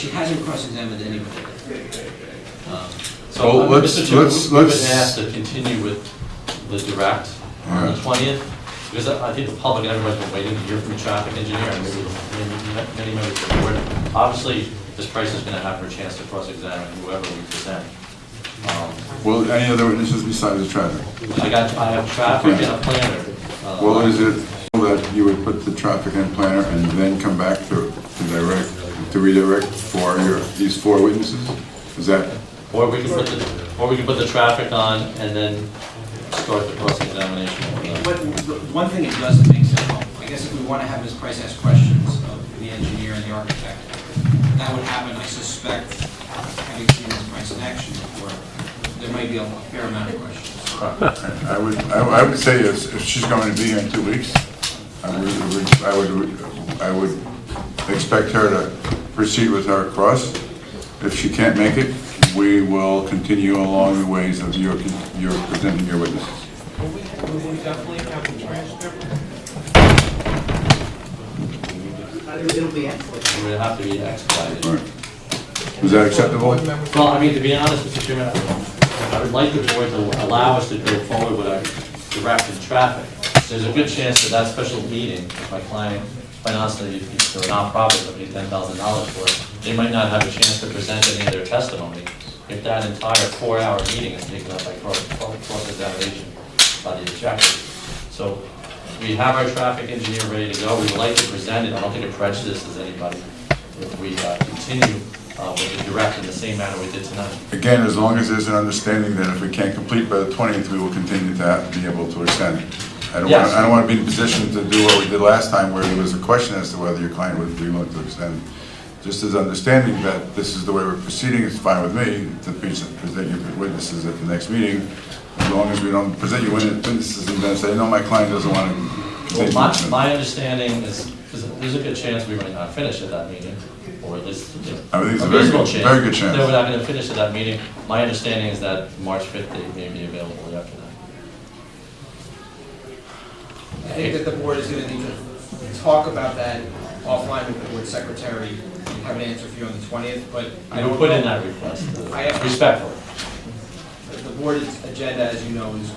hasn't cross-examined anybody. So, Well, let's- Mr. Chair, let's- we've let's- been asked to continue with the direct on the Yeah. 20th, because I think the public and everybody's been waiting to hear from the traffic engineer, and maybe many members of the board. Obviously, Ms. Price is going to have her chance to cross-examine whoever we present. Well, any other witnesses besides the traffic? I have traffic and a planner. Well, is it that you would put the traffic and planner and then come back to redirect for these 4 witnesses? Is that? Or we could put the traffic on and then start the cross-examination. But one thing it doesn't make sense, I guess if we want to have Ms. Price ask questions of the engineer and the architect, that would happen, I suspect, having seen Ms. Price in action before, there might be a fair amount of questions. I would say if she's going to be here in 2 weeks, I would expect her to proceed with her cross. If she can't make it, we will continue along the ways of your presenting your witnesses. Will we definitely have the transcript? It'll be excellent. It would have to be expedited. Right. Is that acceptable? Well, I mean, to be honest, Mr. Chairman, I would like the board to allow us to go forward with our directed traffic. There's a good chance that that special meeting, if my client, quite honestly, if they're a nonprofit, they'll pay $10,000 for it, they might not have a chance to present any of their testimony if that entire 4-hour meeting is taken up by cross-examination by the objector. So we have our traffic engineer ready to go. We would like to present it. I don't think it prejudices anybody if we continue with the direct in the same manner we did tonight. Again, as long as there's an understanding that if we can't complete by the 20th, we will continue to be able to extend. I don't want to be in a position to do what we did last time where there was a question as to whether your client would be willing to extend. Just as understanding that this is the way we're proceeding, it's fine with me to present your witnesses at the next meeting, as long as we don't present your witnesses and then say, no, my client doesn't want to continue. Well, my understanding is there's a good chance we might not finish at that meeting, or at least I think it's a a very reasonable good- very good chance. that we're not going to finish at that meeting. My understanding is that March 5th date may be available after that. I think that the board is going to need to talk about that offline with the board secretary and have an answer for you on the 20th, but I don't We'll put know. in that request, I- respectfully. The board's agenda, as you know, is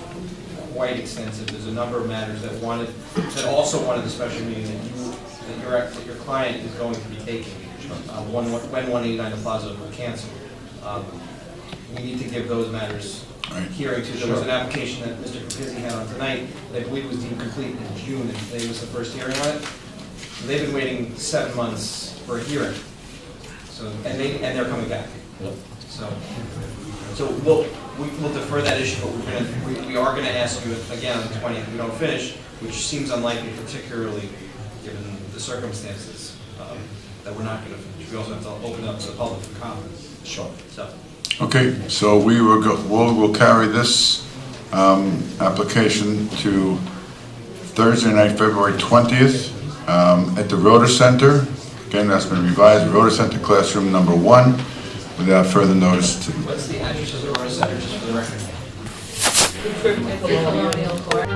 quite extensive. There's a number of matters that also wanted the special meeting that your client is going to be taking when 189 The Plaza will cancel. We need to give those matters hearing to. There was an application that Mr. Capizzi had on tonight that I believe was deemed complete in June, and today was the first hearing on it. So they've been waiting 7 months for a hearing. So, and they're coming back. Yep. So we'll defer that issue, but we are gonna ask you again on the 20th, if we don't finish, which seems unlikely, particularly given the circumstances, that we're not gonna finish. We also have to open up to the public for comments. Sure. So, Okay, so we'll carry this application to Thursday night, February 20th, at the Rota Center. Again, that's been revised, Rota Center Classroom number 1, without further notice to... what's the address of the Rota Center, just for the record? Colonial Court.